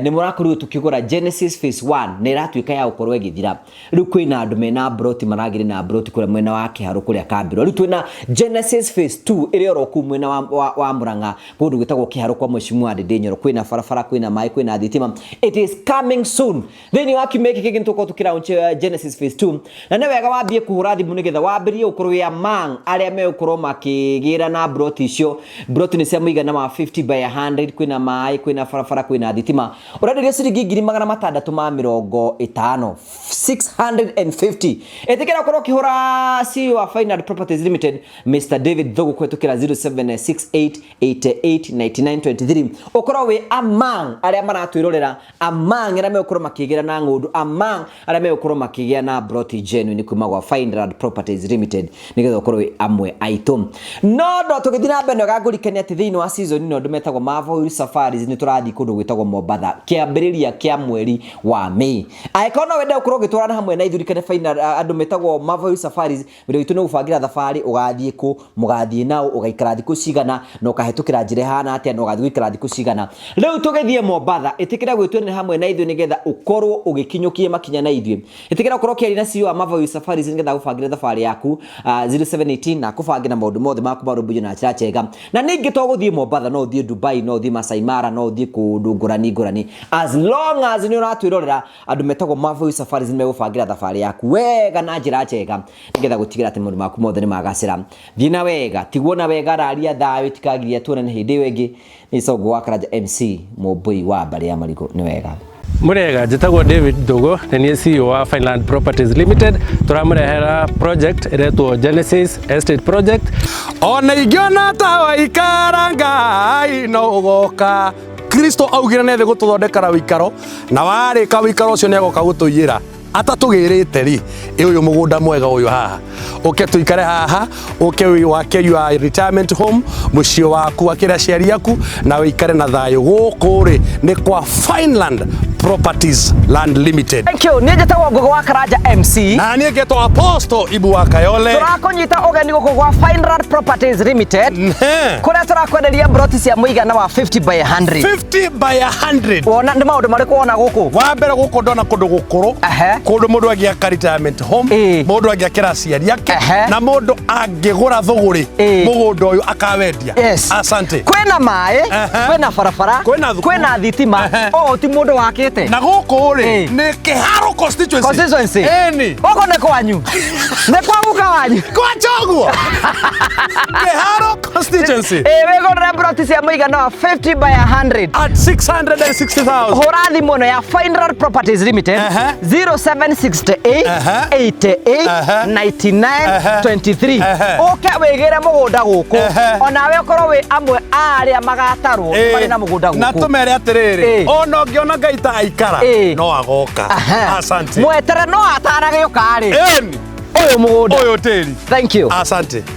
ni murakorirwo tukigura Genesis phase 1 ni ratwika ya ukorwo igithira riu kwina andu mena broti maragire na broti kure mwena wa Kiharu kuria Kambiro riu twina Genesis phase 2 iri oro ku mwena wa Murang'a kundu gwitagwo Kiharu kwa Mwade Denyoro kwina farafara kwina mai kwina thitima it is coming soon then you have to make it into ko tukira Genesis phase 2 na ne wega wambie kuhura thimu nigetha wambirie ukorwo ya mang aria me ukorwo makigira na broti icio broti ni cia muigana wa 50 by 100 kwina mai kwina farafara kwina thitima urenderia ciringi 650 650 etikira ukorwo kihura CEO wa Find Properties Limited Mr David Thogo kwetukira 0768889923 ukorwo we amang aria maratwirorera amang aria mekorwo makigira na ngundu amang aria mekorwo makigia na broti genuine kuma gwa Find Properties Limited nigetha ukorwo we amwe aitu no ndo tugithina mbere gagurikania ati thiini wa season ino ndumetagwo Marvel Safaris ni turathi kundu gwitagwo Mombasa kiambiriria kia mweri wa Mei aikona wenda ukorwo gitwarana hamwe na ithurikane Find andu metagwo Marvel Safaris video itu no ubangira thabari ugathie ku mugathie nao ugaikara thiku cigana no kahetukira njire hana atia no gathie ikara thiku cigana riu tugithie Mombasa itikira gwitwene hamwe na ithu nigetha ukorwo ugikinyukie makinya na ithu itikira ukorwo kiari na CEO wa Marvel Safaris nigetha ubangira thabari yaku 0718 na kubangira maundu mothe maku barumbujo na njira njega na ningi to guthie Mombasa no uthie Dubai no uthie Masai Mara no uthie kundu ngurani as long as ni uratwirorera andu metagwo Marvel Safaris ni megubangira thabari yaku wega na njira njega nigetha gutigira ati maundu maku mothe ni magacira thina wega tiguona wega raria thayo tikagiria tuonane hindi wengi ni Sogo wa Karaja MC Moboi wa bari ya Marigo ni wega Murega jitagwo David Thogo ni CEO wa Find Properties Limited turamurehera project iretwo Genesis Estate Project ona igiona tawa ikarangai no ugoka Kristo augira nethe gututhondekara wikaro na warika wikaro ucio negoka gutuyira atatugirite ri uyu mugunda mwega uyu haha uke tuikare haha uke wake your retirement home mucio waku akira ciari yaku na wikare na thayo guku ri ni kwa Find Properties Land Limited. Thank you. Niĩ njĩtagwo Ngũgũ wa Karanja MC. Na niĩ ngetwo Apostle Ibu wa Kayole. Tũrakũnyita ũgeni gũkũ gwa Fineland Properties Limited. Kũrĩa tũrakwenderia broti cia mũigana wa 50 by 100. 50 by 100. Wona nĩ maũndũ marĩkũ wona gũkũ? Wa mbere gũkũ ndona kũndũ gũkũrũ. Kũndũ mũndũ angĩaka retirement home. Mũndũ angĩakĩra aciari ake. Na mũndũ angĩgũra thũgũrĩ mũgũnda ũyũ akawendia. Asante. Kwĩna maĩ, kwĩna barabara, kwĩna thitima. O ti mũndũ wakĩte. Na gũkũ rĩ nĩ Kĩharo constituency. Eni. Gũkũ nĩ kwanyu. Nĩ kwa mũka wanyu. Kwa Choguo. Kĩharo constituency. Wĩgũrĩre broti cia mũigana wa 50 by 100 at 660,000. Hũra thimũ ĩno ya Fineland Properties Limited 0768 88 99 23. Ũke wĩgĩre mũgũnda gũkũ. Onawe ũkorwo wĩ amwe a arĩa magatarwo marĩ na mũgũnda gũkũ. Na tũmere atĩrĩrĩ, ona ũngĩona Ngai ta aikara no agoka. Asante. Mwetere no atanagĩũka rĩ. Ũyũ mũgũnda. Ũyũ tĩri. Thank you. Asante.